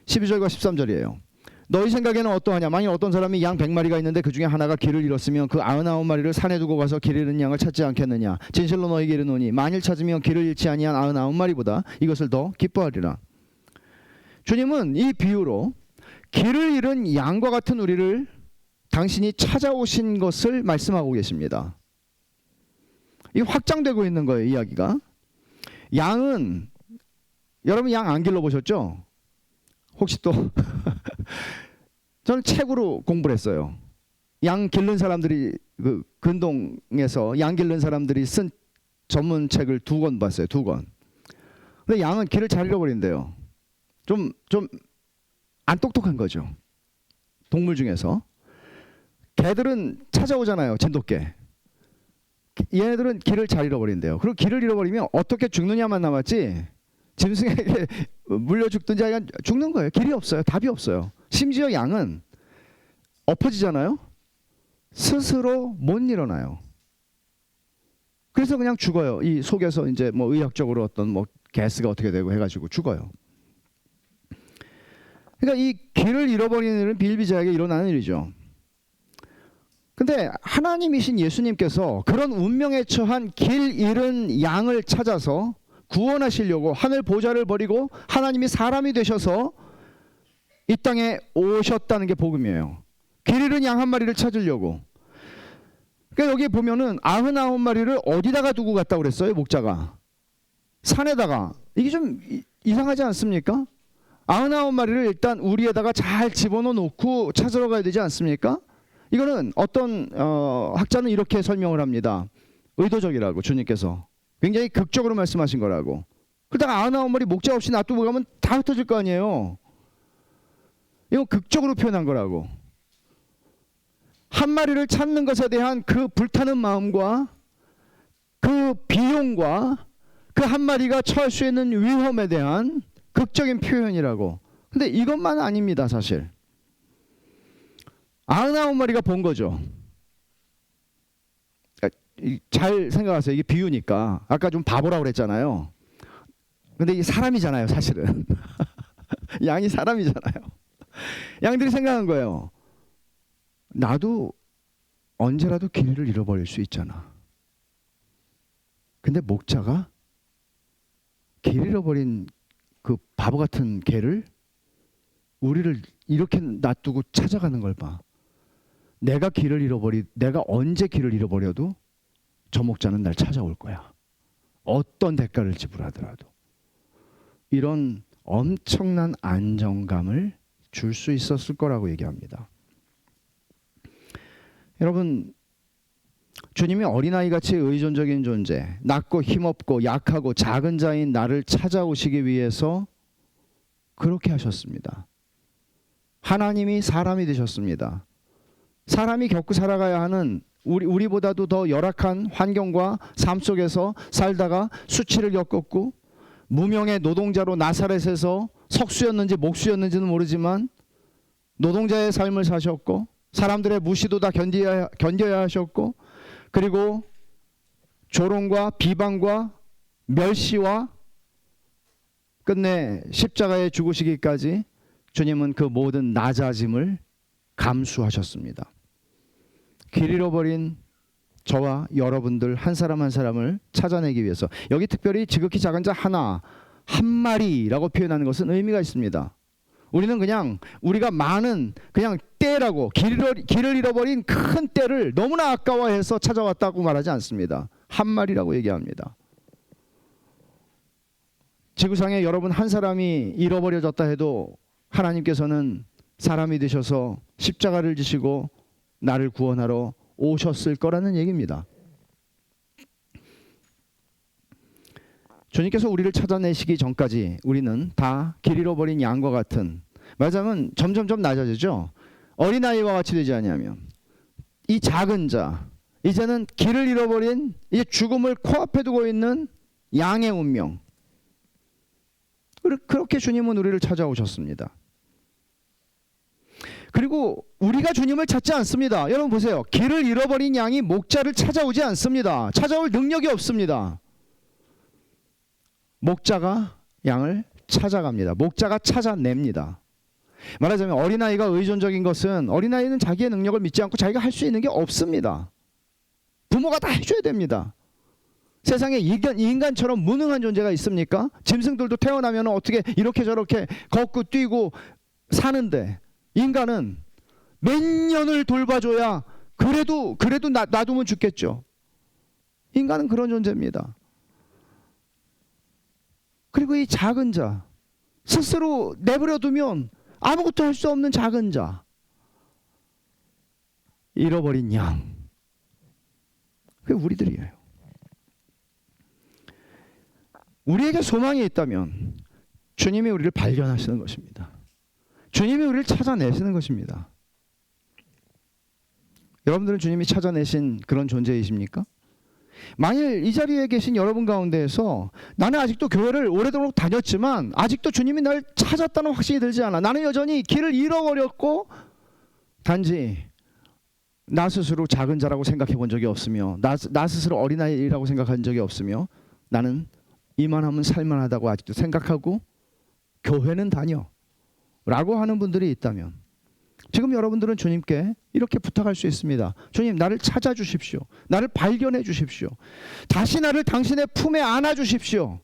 12절과 13절이에요. 너희 생각에는 어떠하냐? 만일 어떤 사람이 양 100마리가 있는데 그 중에 하나가 길을 잃었으면 그 99마리를 산에 두고 가서 길 잃은 양을 찾지 않겠느냐? 진실로 너희에게 이르노니 만일 찾으면 길을 잃지 아니한 99마리보다 이것을 더 기뻐하리라. 주님은 이 비유로 길을 잃은 양과 같은 우리를 당신이 찾아오신 것을 말씀하고 계십니다. 이 확장되고 있는 거예요, 이야기가. 양은, 여러분 양 안 길러보셨죠? 혹시 또 저는 책으로 공부를 했어요. 양 기른 사람들이, 그 근동에서 양 기른 사람들이 쓴 전문 책을 2권 봤어요. 2권. 근데 양은 길을 잘 잃어버린대요. 좀 안 똑똑한 거죠. 동물 중에서. 개들은 찾아오잖아요. 진돗개. 얘네들은 길을 잘 잃어버린대요. 그리고 길을 잃어버리면 어떻게 죽느냐만 남았지, 짐승에게 물려 죽든지 아니면 죽는 거예요. 길이 없어요. 답이 없어요. 심지어 양은 엎어지잖아요. 스스로 못 일어나요. 그래서 그냥 죽어요. 이 속에서 이제 뭐 의학적으로 어떤 뭐 가스가 어떻게 되고 해가지고 죽어요. 그러니까 이 길을 잃어버리는 일은 비일비재하게 일어나는 일이죠. 근데 하나님이신 예수님께서 그런 운명에 처한 길 잃은 양을 찾아서 구원하시려고 하늘 보좌를 버리고 하나님이 사람이 되셔서 이 땅에 오셨다는 게 복음이에요. 길 잃은 양 한 마리를 찾으려고. 그러니까 여기 보면은 99마리를 어디다가 두고 갔다고 그랬어요, 목자가? 산에다가. 이게 좀 이상하지 않습니까? 99마리를 일단 우리에다가 잘 집어넣어 놓고 찾으러 가야 되지 않습니까? 이거는 어떤 학자는 이렇게 설명을 합니다. 의도적이라고, 주님께서. 굉장히 극적으로 말씀하신 거라고. 그러다가 99마리 목자 없이 놔두고 가면 다 흩어질 거 아니에요. 이건 극적으로 표현한 거라고. 한 마리를 찾는 것에 대한 그 불타는 마음과 그 비용과 그 한 마리가 처할 수 있는 위험에 대한 극적인 표현이라고. 근데 이것만 아닙니다, 사실. 99마리가 본 거죠. 잘 생각하세요. 이게 비유니까. 아까 좀 바보라고 그랬잖아요. 근데 이게 사람이잖아요, 사실은. 양이 사람이잖아요. 양들이 생각한 거예요. 나도 언제라도 길을 잃어버릴 수 있잖아. 근데 목자가 길 잃어버린 그 바보 같은 개를, 우리를 이렇게 놔두고 찾아가는 걸 봐. 내가 언제 길을 잃어버려도 저 목자는 날 찾아올 거야. 어떤 대가를 지불하더라도. 이런 엄청난 안정감을 줄 수 있었을 거라고 얘기합니다. 여러분, 주님이 어린아이같이 의존적인 존재, 낮고 힘없고 약하고 작은 자인 나를 찾아오시기 위해서 그렇게 하셨습니다. 하나님이 사람이 되셨습니다. 사람이 겪고 살아가야 하는 우리보다도 더 열악한 환경과 삶 속에서 살다가 수치를 겪었고 무명의 노동자로 나사렛에서 석수였는지 목수였는지는 모르지만 노동자의 삶을 사셨고 사람들의 무시도 다 견뎌야 하셨고 그리고 조롱과 비방과 멸시와 끝내 십자가에 죽으시기까지 주님은 그 모든 낮아짐을 감수하셨습니다. 길 잃어버린 저와 여러분들 한 사람 한 사람을 찾아내기 위해서 여기 특별히 지극히 작은 자 하나 한 마리라고 표현하는 것은 의미가 있습니다. 우리는 그냥 우리가 많은 그냥 떼라고 길을 잃어버린 큰 떼를 너무나 아까워해서 찾아왔다고 말하지 않습니다. 한 마리라고 얘기합니다. 지구상에 여러분 한 사람이 잃어버려졌다 해도 하나님께서는 사람이 되셔서 십자가를 지시고 나를 구원하러 오셨을 거라는 얘기입니다. 주님께서 우리를 찾아내시기 전까지 우리는 다 길 잃어버린 양과 같은, 말하자면 점점점 낮아지죠. 어린아이와 같이 되지 아니하면 이 작은 자, 이제는 길을 잃어버린 이제 죽음을 코앞에 두고 있는 양의 운명, 그렇게 주님은 우리를 찾아오셨습니다. 그리고 우리가 주님을 찾지 않습니다. 여러분 보세요. 길을 잃어버린 양이 목자를 찾아오지 않습니다. 찾아올 능력이 없습니다. 목자가 양을 찾아갑니다. 목자가 찾아냅니다. 말하자면 어린아이가 의존적인 것은 어린아이는 자기의 능력을 믿지 않고 자기가 할 수 있는 게 없습니다. 부모가 다 해줘야 됩니다. 세상에 인간처럼 무능한 존재가 있습니까? 짐승들도 태어나면 어떻게 이렇게 저렇게 걷고 뛰고 사는데 인간은 몇 년을 돌봐줘야 그래도 놔두면 죽겠죠. 인간은 그런 존재입니다. 그리고 이 작은 자, 스스로 내버려 두면 아무것도 할 수 없는 작은 자, 잃어버린 양, 그게 우리들이에요. 우리에게 소망이 있다면 주님이 우리를 발견하시는 것입니다. 주님이 우리를 찾아내시는 것입니다. 여러분들은 주님이 찾아내신 그런 존재이십니까? 만일 이 자리에 계신 여러분 가운데에서 나는 아직도 교회를 오래도록 다녔지만 아직도 주님이 날 찾았다는 확신이 들지 않아, 나는 여전히 길을 잃어버렸고 단지 나 스스로 작은 자라고 생각해 본 적이 없으며 나 스스로 어린아이라고 생각한 적이 없으며 나는 이만하면 살만하다고 아직도 생각하고 교회는 다녀 라고 하는 분들이 있다면 지금 여러분들은 주님께 이렇게 부탁할 수 있습니다. 주님, 나를 찾아주십시오. 나를 발견해 주십시오. 다시 나를 당신의 품에 안아주십시오.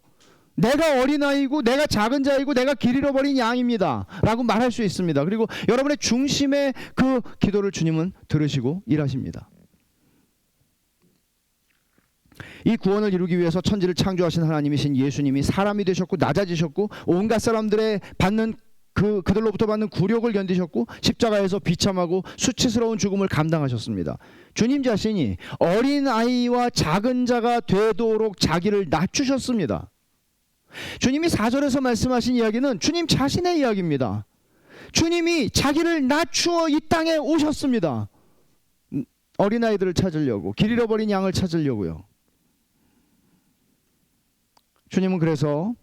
내가 어린아이고 내가 작은 자이고 내가 길 잃어버린 양입니다 라고 말할 수 있습니다. 그리고 여러분의 중심의 그 기도를 주님은 들으시고 일하십니다. 이 구원을 이루기 위해서 천지를 창조하신 하나님이신 예수님이 사람이 되셨고 낮아지셨고 온갖 사람들의 받는 그들로부터 받는 굴욕을 견디셨고 십자가에서 비참하고 수치스러운 죽음을 감당하셨습니다. 주님 자신이 어린아이와 작은 자가 되도록 자기를 낮추셨습니다. 주님이 4절에서 말씀하신 이야기는 주님 자신의 이야기입니다. 주님이 자기를 낮추어 이 땅에 오셨습니다. 어린아이들을 찾으려고, 길 잃어버린 양을 찾으려고요. 주님은 그래서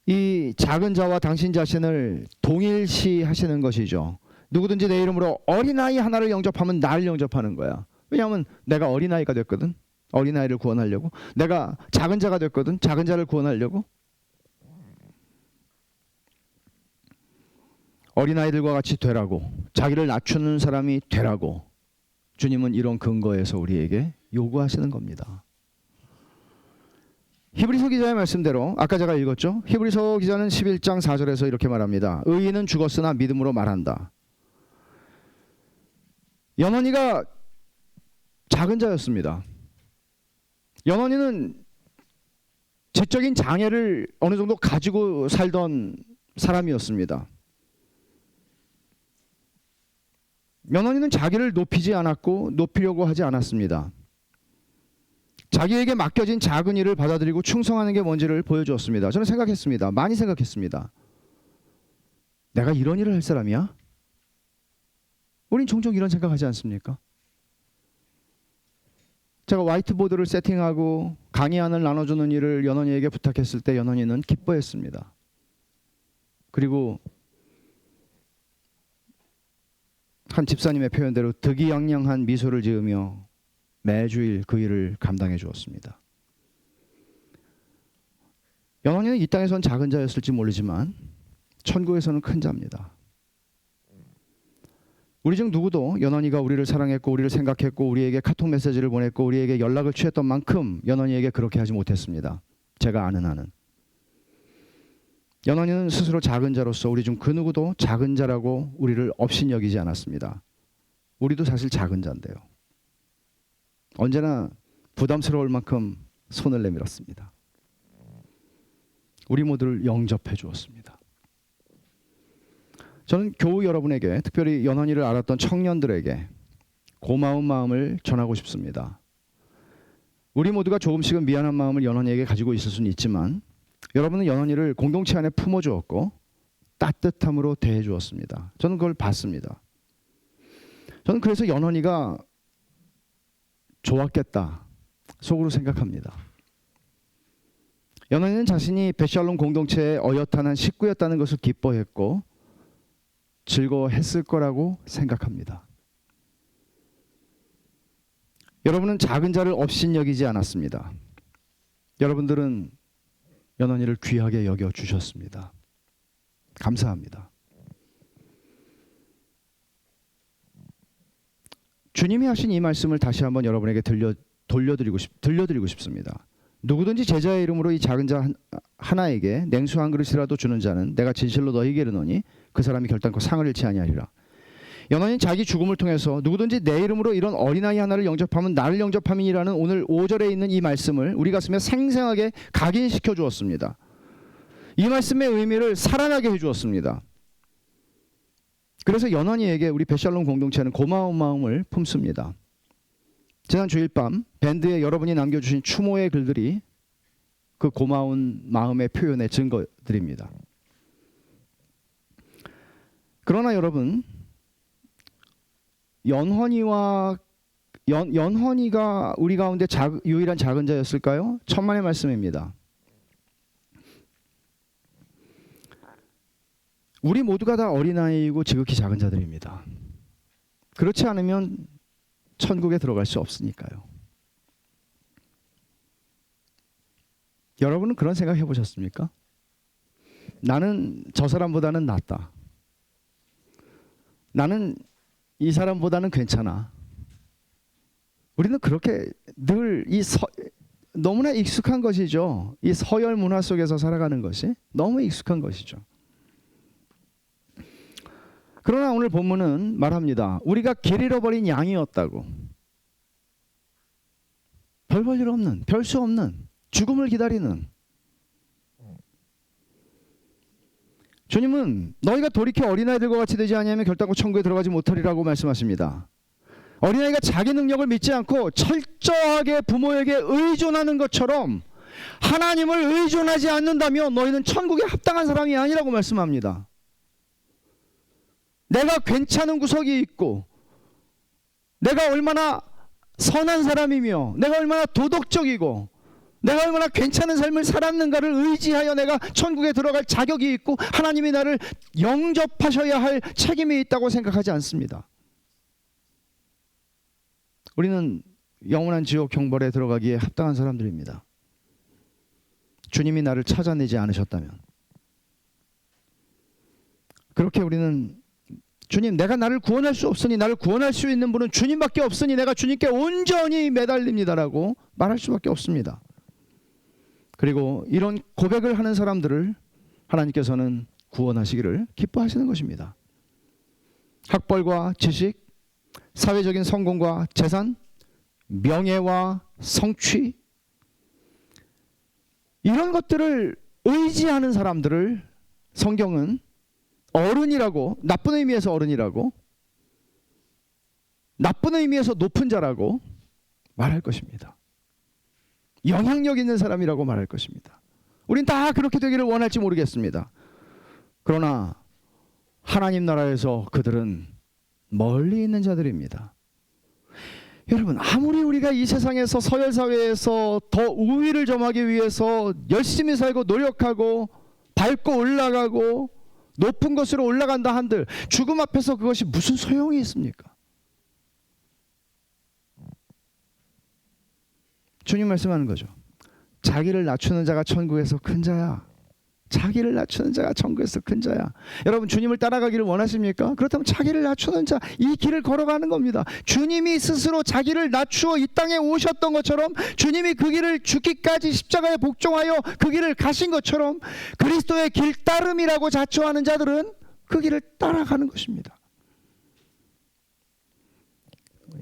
이 작은 자와 당신 자신을 동일시 하시는 것이죠. 누구든지 내 이름으로 어린아이 하나를 영접하면 나를 영접하는 거야. 왜냐하면 내가 어린아이가 됐거든. 어린아이를 구원하려고. 내가 작은 자가 됐거든. 작은 자를 구원하려고. 어린아이들과 같이 되라고, 자기를 낮추는 사람이 되라고 주님은 이런 근거에서 우리에게 요구하시는 겁니다. 히브리서 기자의 말씀대로 아까 제가 읽었죠. 히브리서 기자는 11장 4절에서 이렇게 말합니다. 의인은 죽었으나 믿음으로 말한다. 연원이가 작은 자였습니다. 연원이는 지적인 장애를 어느 정도 가지고 살던 사람이었습니다. 연원이는 자기를 높이지 않았고 높이려고 하지 않았습니다. 자기에게 맡겨진 작은 일을 받아들이고 충성하는 게 뭔지를 보여주었습니다. 저는 생각했습니다. 많이 생각했습니다. 내가 이런 일을 할 사람이야? 우린 종종 이런 생각하지 않습니까? 제가 화이트보드를 세팅하고 강의안을 나눠주는 일을 연원이에게 부탁했을 때 연원이는 기뻐했습니다. 그리고 한 집사님의 표현대로 득이양양한 미소를 지으며 매주일 그 일을 감당해 주었습니다. 연원이는 이 땅에선 작은 자였을지 모르지만 천국에서는 큰 자입니다. 우리 중 누구도 연원이가 우리를 사랑했고 우리를 생각했고 우리에게 카톡 메시지를 보냈고 우리에게 연락을 취했던 만큼 연원이에게 그렇게 하지 못했습니다. 제가 아는 한은. 연원이는 스스로 작은 자로서 우리 중 그 누구도 작은 자라고 우리를 업신여기지 않았습니다. 우리도 사실 작은 자인데요. 언제나 부담스러울 만큼 손을 내밀었습니다. 우리 모두를 영접해 주었습니다. 저는 교우 여러분에게, 특별히 연원이를 알았던 청년들에게 고마운 마음을 전하고 싶습니다. 우리 모두가 조금씩은 미안한 마음을 연원이에게 가지고 있을 수는 있지만 여러분은 연원이를 공동체 안에 품어주었고 따뜻함으로 대해주었습니다. 저는 그걸 봤습니다. 저는 그래서 연원이가 좋았겠다 속으로 생각합니다. 연원이는 자신이 베샬롬 공동체의 어엿한 식구였다는 것을 기뻐했고 즐거워했을 거라고 생각합니다. 여러분은 작은 자를 업신여기지 않았습니다. 여러분들은 연원이를 귀하게 여겨주셨습니다. 감사합니다. 주님이 하신 이 말씀을 다시 한번 여러분에게 들려드리고 싶습니다. 누구든지 제자의 이름으로 이 작은 자 하나에게 냉수 한 그릇이라도 주는 자는 내가 진실로 너희에게 이르노니 그 사람이 결단코 상을 잃지 아니하리라. 연원이는 자기 죽음을 통해서 누구든지 내 이름으로 이런 어린아이 하나를 영접하면 나를 영접함이라는 오늘 5절에 있는 이 말씀을 우리 가슴에 생생하게 각인시켜 주었습니다. 이 말씀의 의미를 살아나게 해주었습니다. 그래서 연원이에게 우리 베샬롬 공동체는 고마운 마음을 품습니다. 지난 주일 밤 밴드에 여러분이 남겨주신 추모의 글들이 그 고마운 마음의 표현의 증거들입니다. 그러나 여러분, 연헌이가 우리 가운데 유일한 작은 자였을까요? 천만의 말씀입니다. 우리 모두가 다 어린아이이고 지극히 작은 자들입니다. 그렇지 않으면 천국에 들어갈 수 없으니까요. 여러분은 그런 생각 해보셨습니까? 나는 저 사람보다는 낫다. 나는 이 사람보다는 괜찮아. 우리는 그렇게 늘 너무나 익숙한 것이죠. 이 서열 문화 속에서 살아가는 것이 너무 익숙한 것이죠. 그러나 오늘 본문은 말합니다. 우리가 길 잃어버린 양이었다고. 별 볼 일 없는, 별 수 없는, 죽음을 기다리는. 주님은 너희가 돌이켜 어린아이들과 같이 되지 아니하면 결단코 천국에 들어가지 못하리라고 말씀하십니다. 어린아이가 자기 능력을 믿지 않고 철저하게 부모에게 의존하는 것처럼 하나님을 의존하지 않는다면 너희는 천국에 합당한 사람이 아니라고 말씀합니다. 내가 괜찮은 구석이 있고 내가 얼마나 선한 사람이며 내가 얼마나 도덕적이고 내가 얼마나 괜찮은 삶을 살았는가를 의지하여 내가 천국에 들어갈 자격이 있고 하나님이 나를 영접하셔야 할 책임이 있다고 생각하지 않습니다. 우리는 영원한 지옥 형벌에 들어가기에 합당한 사람들입니다. 주님이 나를 찾아내지 않으셨다면. 그렇게 우리는 주님, 내가 나를 구원할 수 없으니 나를 구원할 수 있는 분은 주님밖에 없으니 내가 주님께 온전히 매달립니다라고 말할 수밖에 없습니다. 그리고 이런 고백을 하는 사람들을 하나님께서는 구원하시기를 기뻐하시는 것입니다. 학벌과 지식, 사회적인 성공과 재산, 명예와 성취, 이런 것들을 의지하는 사람들을 성경은 어른이라고, 나쁜 의미에서 어른이라고, 나쁜 의미에서 높은 자라고 말할 것입니다. 영향력 있는 사람이라고 말할 것입니다. 우린 다 그렇게 되기를 원할지 모르겠습니다. 그러나 하나님 나라에서 그들은 멀리 있는 자들입니다. 여러분, 아무리 우리가 이 세상에서 서열사회에서 더 우위를 점하기 위해서 열심히 살고 노력하고 밟고 올라가고 높은 곳으로 올라간다 한들 죽음 앞에서 그것이 무슨 소용이 있습니까? 주님 말씀하는 거죠. 자기를 낮추는 자가 천국에서 큰 자야. 자기를 낮추는 자가 천국에서 큰 자야. 여러분, 주님을 따라가기를 원하십니까? 그렇다면 자기를 낮추는 자, 이 길을 걸어가는 겁니다. 주님이 스스로 자기를 낮추어 이 땅에 오셨던 것처럼, 주님이 그 길을 죽기까지 십자가에 복종하여 그 길을 가신 것처럼, 그리스도의 길 따름이라고 자처하는 자들은 그 길을 따라가는 것입니다.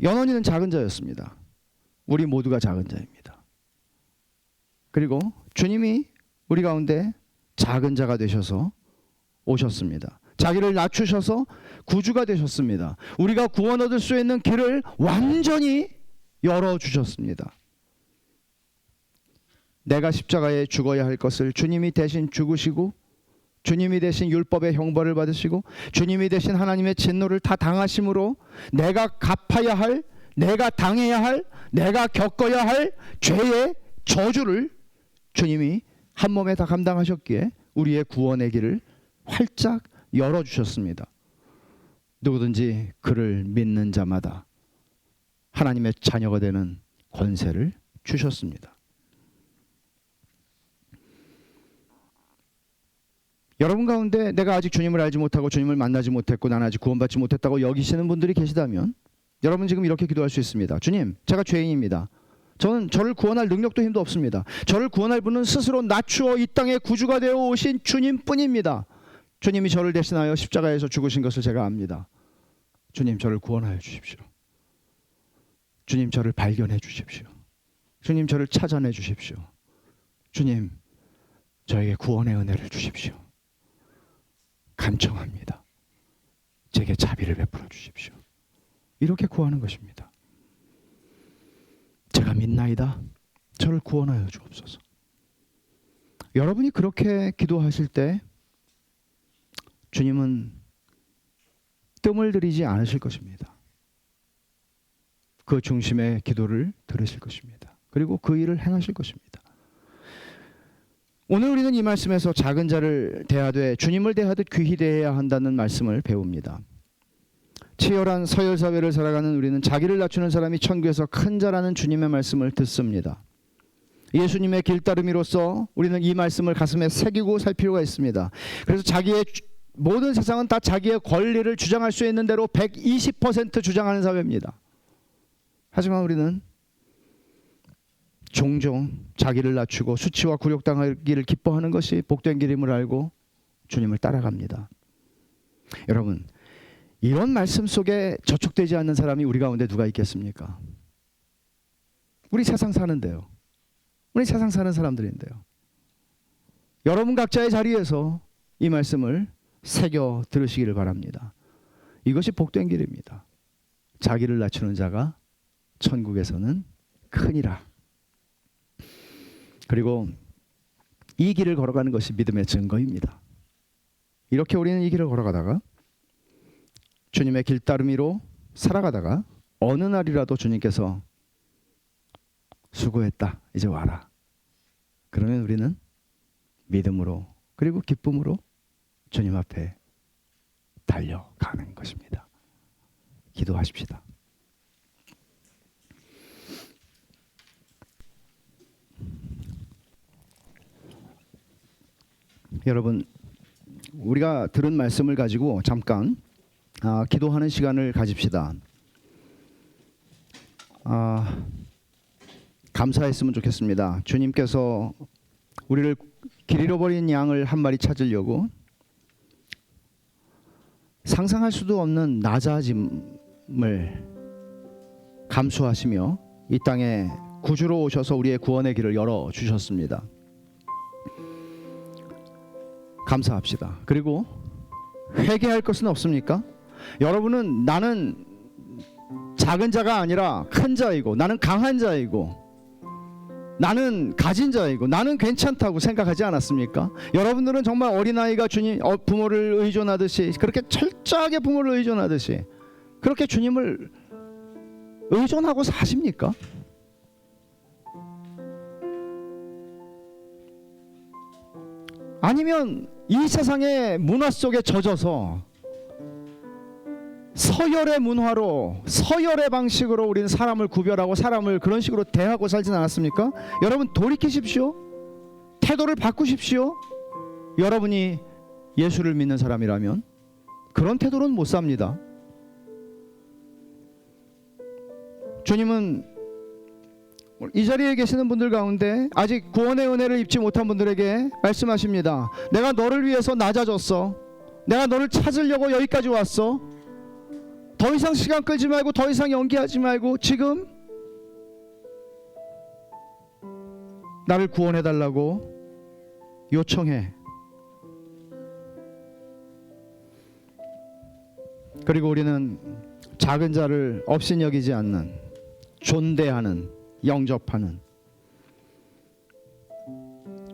연원이는 작은 자였습니다. 우리 모두가 작은 자입니다. 그리고 주님이 우리 가운데 작은 자가 되셔서 오셨습니다. 자기를 낮추셔서 구주가 되셨습니다. 우리가 구원 얻을 수 있는 길을 완전히 열어주셨습니다. 내가 십자가에 죽어야 할 것을 주님이 대신 죽으시고, 주님이 대신 율법의 형벌을 받으시고, 주님이 대신 하나님의 진노를 다 당하심으로 내가 갚아야 할, 내가 당해야 할, 내가 겪어야 할 죄의 저주를 주님이 한 몸에 다 감당하셨기에 우리의 구원의 길을 활짝 열어주셨습니다. 누구든지 그를 믿는 자마다 하나님의 자녀가 되는 권세를 주셨습니다. 여러분 가운데 내가 아직 주님을 알지 못하고 주님을 만나지 못했고 나는 아직 구원받지 못했다고 여기시는 분들이 계시다면, 여러분 지금 이렇게 기도할 수 있습니다. 주님, 제가 죄인입니다. 저를 구원할 능력도 힘도 없습니다. 저를 구원할 분은 스스로 낮추어 이 땅에 구주가 되어 오신 주님뿐입니다. 주님이 저를 대신하여 십자가에서 죽으신 것을 제가 압니다. 주님, 저를 구원하여 주십시오. 주님, 저를 발견해 주십시오. 주님, 저를 찾아내 주십시오. 주님, 저에게 구원의 은혜를 주십시오. 간청합니다. 제게 자비를 베풀어 주십시오. 이렇게 구하는 것입니다. 제가 믿나이다. 저를 구원하여 주옵소서. 여러분이 그렇게 기도하실 때 주님은 뜸을 들이지 않으실 것입니다. 그 중심의 기도를 들으실 것입니다. 그리고 그 일을 행하실 것입니다. 오늘 우리는 이 말씀에서 작은 자를 대하되 주님을 대하듯 귀히 대해야 한다는 말씀을 배웁니다. 치열한 서열사회를 살아가는 우리는 자기를 낮추는 사람이 천국에서 큰 자라는 주님의 말씀을 듣습니다. 예수님의 길따름이로서 우리는 이 말씀을 가슴에 새기고 살 필요가 있습니다. 그래서 모든 세상은 다 자기의 권리를 주장할 수 있는 대로 120% 주장하는 사회입니다. 하지만 우리는 종종 자기를 낮추고 수치와 굴욕당하기를 기뻐하는 것이 복된 길임을 알고 주님을 따라갑니다. 여러분, 이런 말씀 속에 저촉되지 않는 사람이 우리 가운데 누가 있겠습니까? 우리 세상 사는데요. 우리 세상 사는 사람들인데요. 여러분 각자의 자리에서 이 말씀을 새겨 들으시기를 바랍니다. 이것이 복된 길입니다. 자기를 낮추는 자가 천국에서는 크니라. 그리고 이 길을 걸어가는 것이 믿음의 증거입니다. 이렇게 우리는 이 길을 걸어가다가 주님의 길따르미로 살아가다가 어느 날이라도 주님께서 수고했다, 이제 와라. 그러면 우리는 믿음으로 그리고 기쁨으로 주님 앞에 달려가는 것입니다. 기도하십시다. 여러분, 우리가 들은 말씀을 가지고 잠깐 기도하는 시간을 가집시다. 감사했으면 좋겠습니다. 주님께서 우리를 길 잃어버린 양을 한 마리 찾으려고 상상할 수도 없는 낮아짐을 감수하시며 이 땅에 구주로 오셔서 우리의 구원의 길을 열어주셨습니다. 감사합시다. 그리고 회개할 것은 없습니까? 여러분은 나는 작은 자가 아니라 큰 자이고, 나는 강한 자이고, 나는 가진 자이고, 나는 괜찮다고 생각하지 않았습니까? 여러분들은 정말 어린아이가 주님 부모를 의존하듯이, 그렇게 철저하게 부모를 의존하듯이 그렇게 주님을 의존하고 사십니까? 아니면 이 세상의 문화 속에 젖어서 서열의 문화로, 서열의 방식으로 우리는 사람을 구별하고 사람을 그런 식으로 대하고 살진 않았습니까? 여러분 돌이키십시오. 태도를 바꾸십시오. 여러분이 예수를 믿는 사람이라면 그런 태도로는 못 삽니다. 주님은 이 자리에 계시는 분들 가운데 아직 구원의 은혜를 입지 못한 분들에게 말씀하십니다. 내가 너를 위해서 낮아졌어. 내가 너를 찾으려고 여기까지 왔어. 더 이상 시간 끌지 말고, 더 이상 연기하지 말고 지금 나를 구원해 달라고 요청해. 그리고 우리는 작은 자를 업신여기지 않는, 존대하는, 영접하는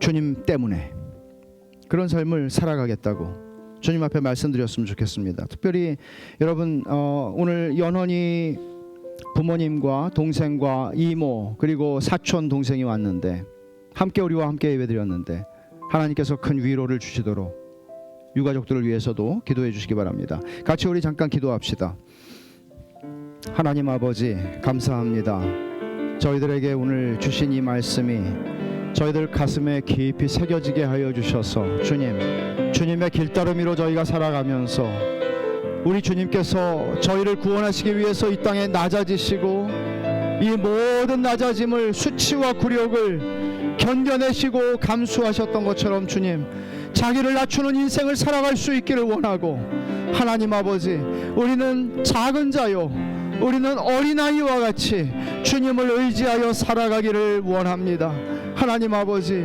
주님 때문에 그런 삶을 살아가겠다고 주님 앞에 말씀드렸으면 좋겠습니다. 특별히 여러분 오늘 연원이 부모님과 동생과 이모 그리고 사촌 동생이 왔는데 함께 우리와 함께 예배드렸는데 하나님께서 큰 위로를 주시도록 유가족들을 위해서도 기도해 주시기 바랍니다. 같이 우리 잠깐 기도합시다. 하나님 아버지 감사합니다. 저희들에게 오늘 주신 이 말씀이 저희들 가슴에 깊이 새겨지게 하여 주셔서 주님의 길따르미로 저희가 살아가면서 우리 주님께서 저희를 구원하시기 위해서 이 땅에 낮아지시고 이 모든 낮아짐을, 수치와 굴욕을 견뎌내시고 감수하셨던 것처럼 주님 자기를 낮추는 인생을 살아갈 수 있기를 원하고, 하나님 아버지 우리는 작은 자요, 우리는 어린아이와 같이 주님을 의지하여 살아가기를 원합니다. 하나님 아버지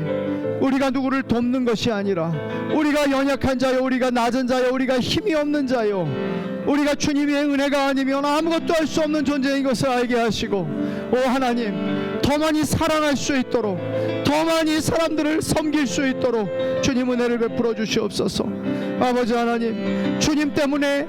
우리가 누구를 돕는 것이 아니라 우리가 연약한 자요, 우리가 낮은 자요, 우리가 힘이 없는 자요, 우리가 주님의 은혜가 아니면 아무것도 할 수 없는 존재인 것을 알게 하시고, 오 하나님 더 많이 사랑할 수 있도록, 더 많이 사람들을 섬길 수 있도록 주님 은혜를 베풀어 주시옵소서. 아버지 하나님 주님 때문에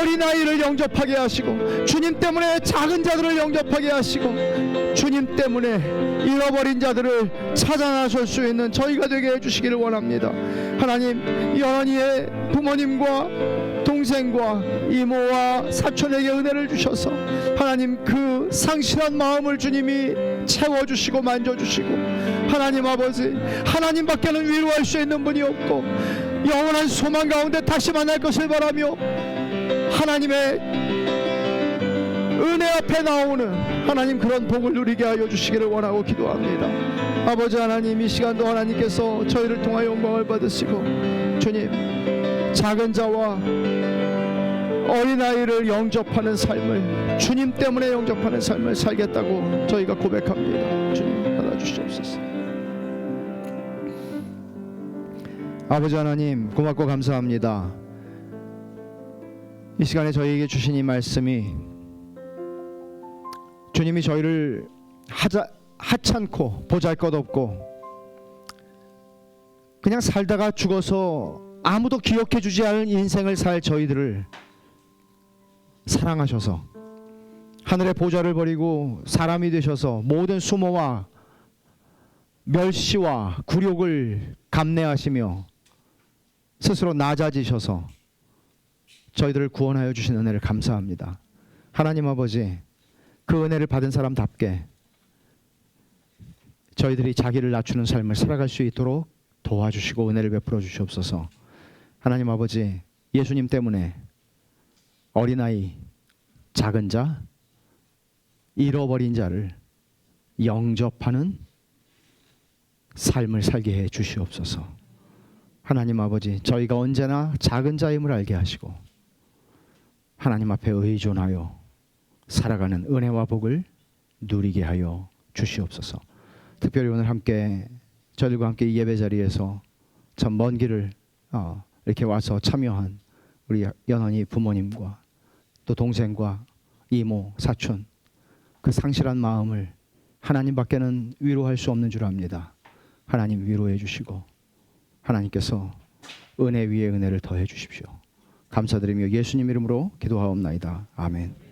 어린아이를 영접하게 하시고, 주님 때문에 작은 자들을 영접하게 하시고, 주님 때문에 잃어버린 자들을 찾아 나설 수 있는 저희가 되게 해주시기를 원합니다. 하나님 연원이의 부모님과 동생과 이모와 사촌에게 은혜를 주셔서 하나님 그 상실한 마음을 주님이 채워주시고 만져주시고, 하나님 아버지 하나님밖에는 위로할 수 있는 분이 없고 영원한 소망 가운데 다시 만날 것을 바라며 하나님의 은혜 앞에 나오는 하나님 그런 복을 누리게 하여 주시기를 원하고 기도합니다. 아버지 하나님 이 시간도 하나님께서 저희를 통하여 영광을 받으시고 주님 작은 자와 어린아이를 영접하는 삶을, 주님 때문에 영접하는 삶을 살겠다고 저희가 고백합니다. 주님 받아주시옵소서. 아버지 하나님 고맙고 감사합니다. 이 시간에 저희에게 주신 이 말씀이 주님이 저희를 하찮고 보잘것없고 그냥 살다가 죽어서 아무도 기억해 주지 않은 인생을 살 저희들을 사랑하셔서 하늘의 보좌를 버리고 사람이 되셔서 모든 수모와 멸시와 굴욕을 감내하시며 스스로 낮아지셔서 저희들을 구원하여 주신 은혜를 감사합니다. 하나님 아버지 그 은혜를 받은 사람답게 저희들이 자기를 낮추는 삶을 살아갈 수 있도록 도와주시고 은혜를 베풀어 주시옵소서. 하나님 아버지 예수님 때문에 어린아이, 작은 자, 잃어버린 자를 영접하는 삶을 살게 해 주시옵소서. 하나님 아버지 저희가 언제나 작은 자임을 알게 하시고 하나님 앞에 의존하여 살아가는 은혜와 복을 누리게 하여 주시옵소서. 특별히 오늘 함께 저희들과 함께 이 예배 자리에서 참 먼 길을 이렇게 와서 참여한 우리 연원이 부모님과 또 동생과 이모, 사촌, 그 상실한 마음을 하나님밖에는 위로할 수 없는 줄 압니다. 하나님 위로해 주시고 하나님께서 은혜 위에 은혜를 더해 주십시오. 감사드리며 예수님 이름으로 기도하옵나이다. 아멘.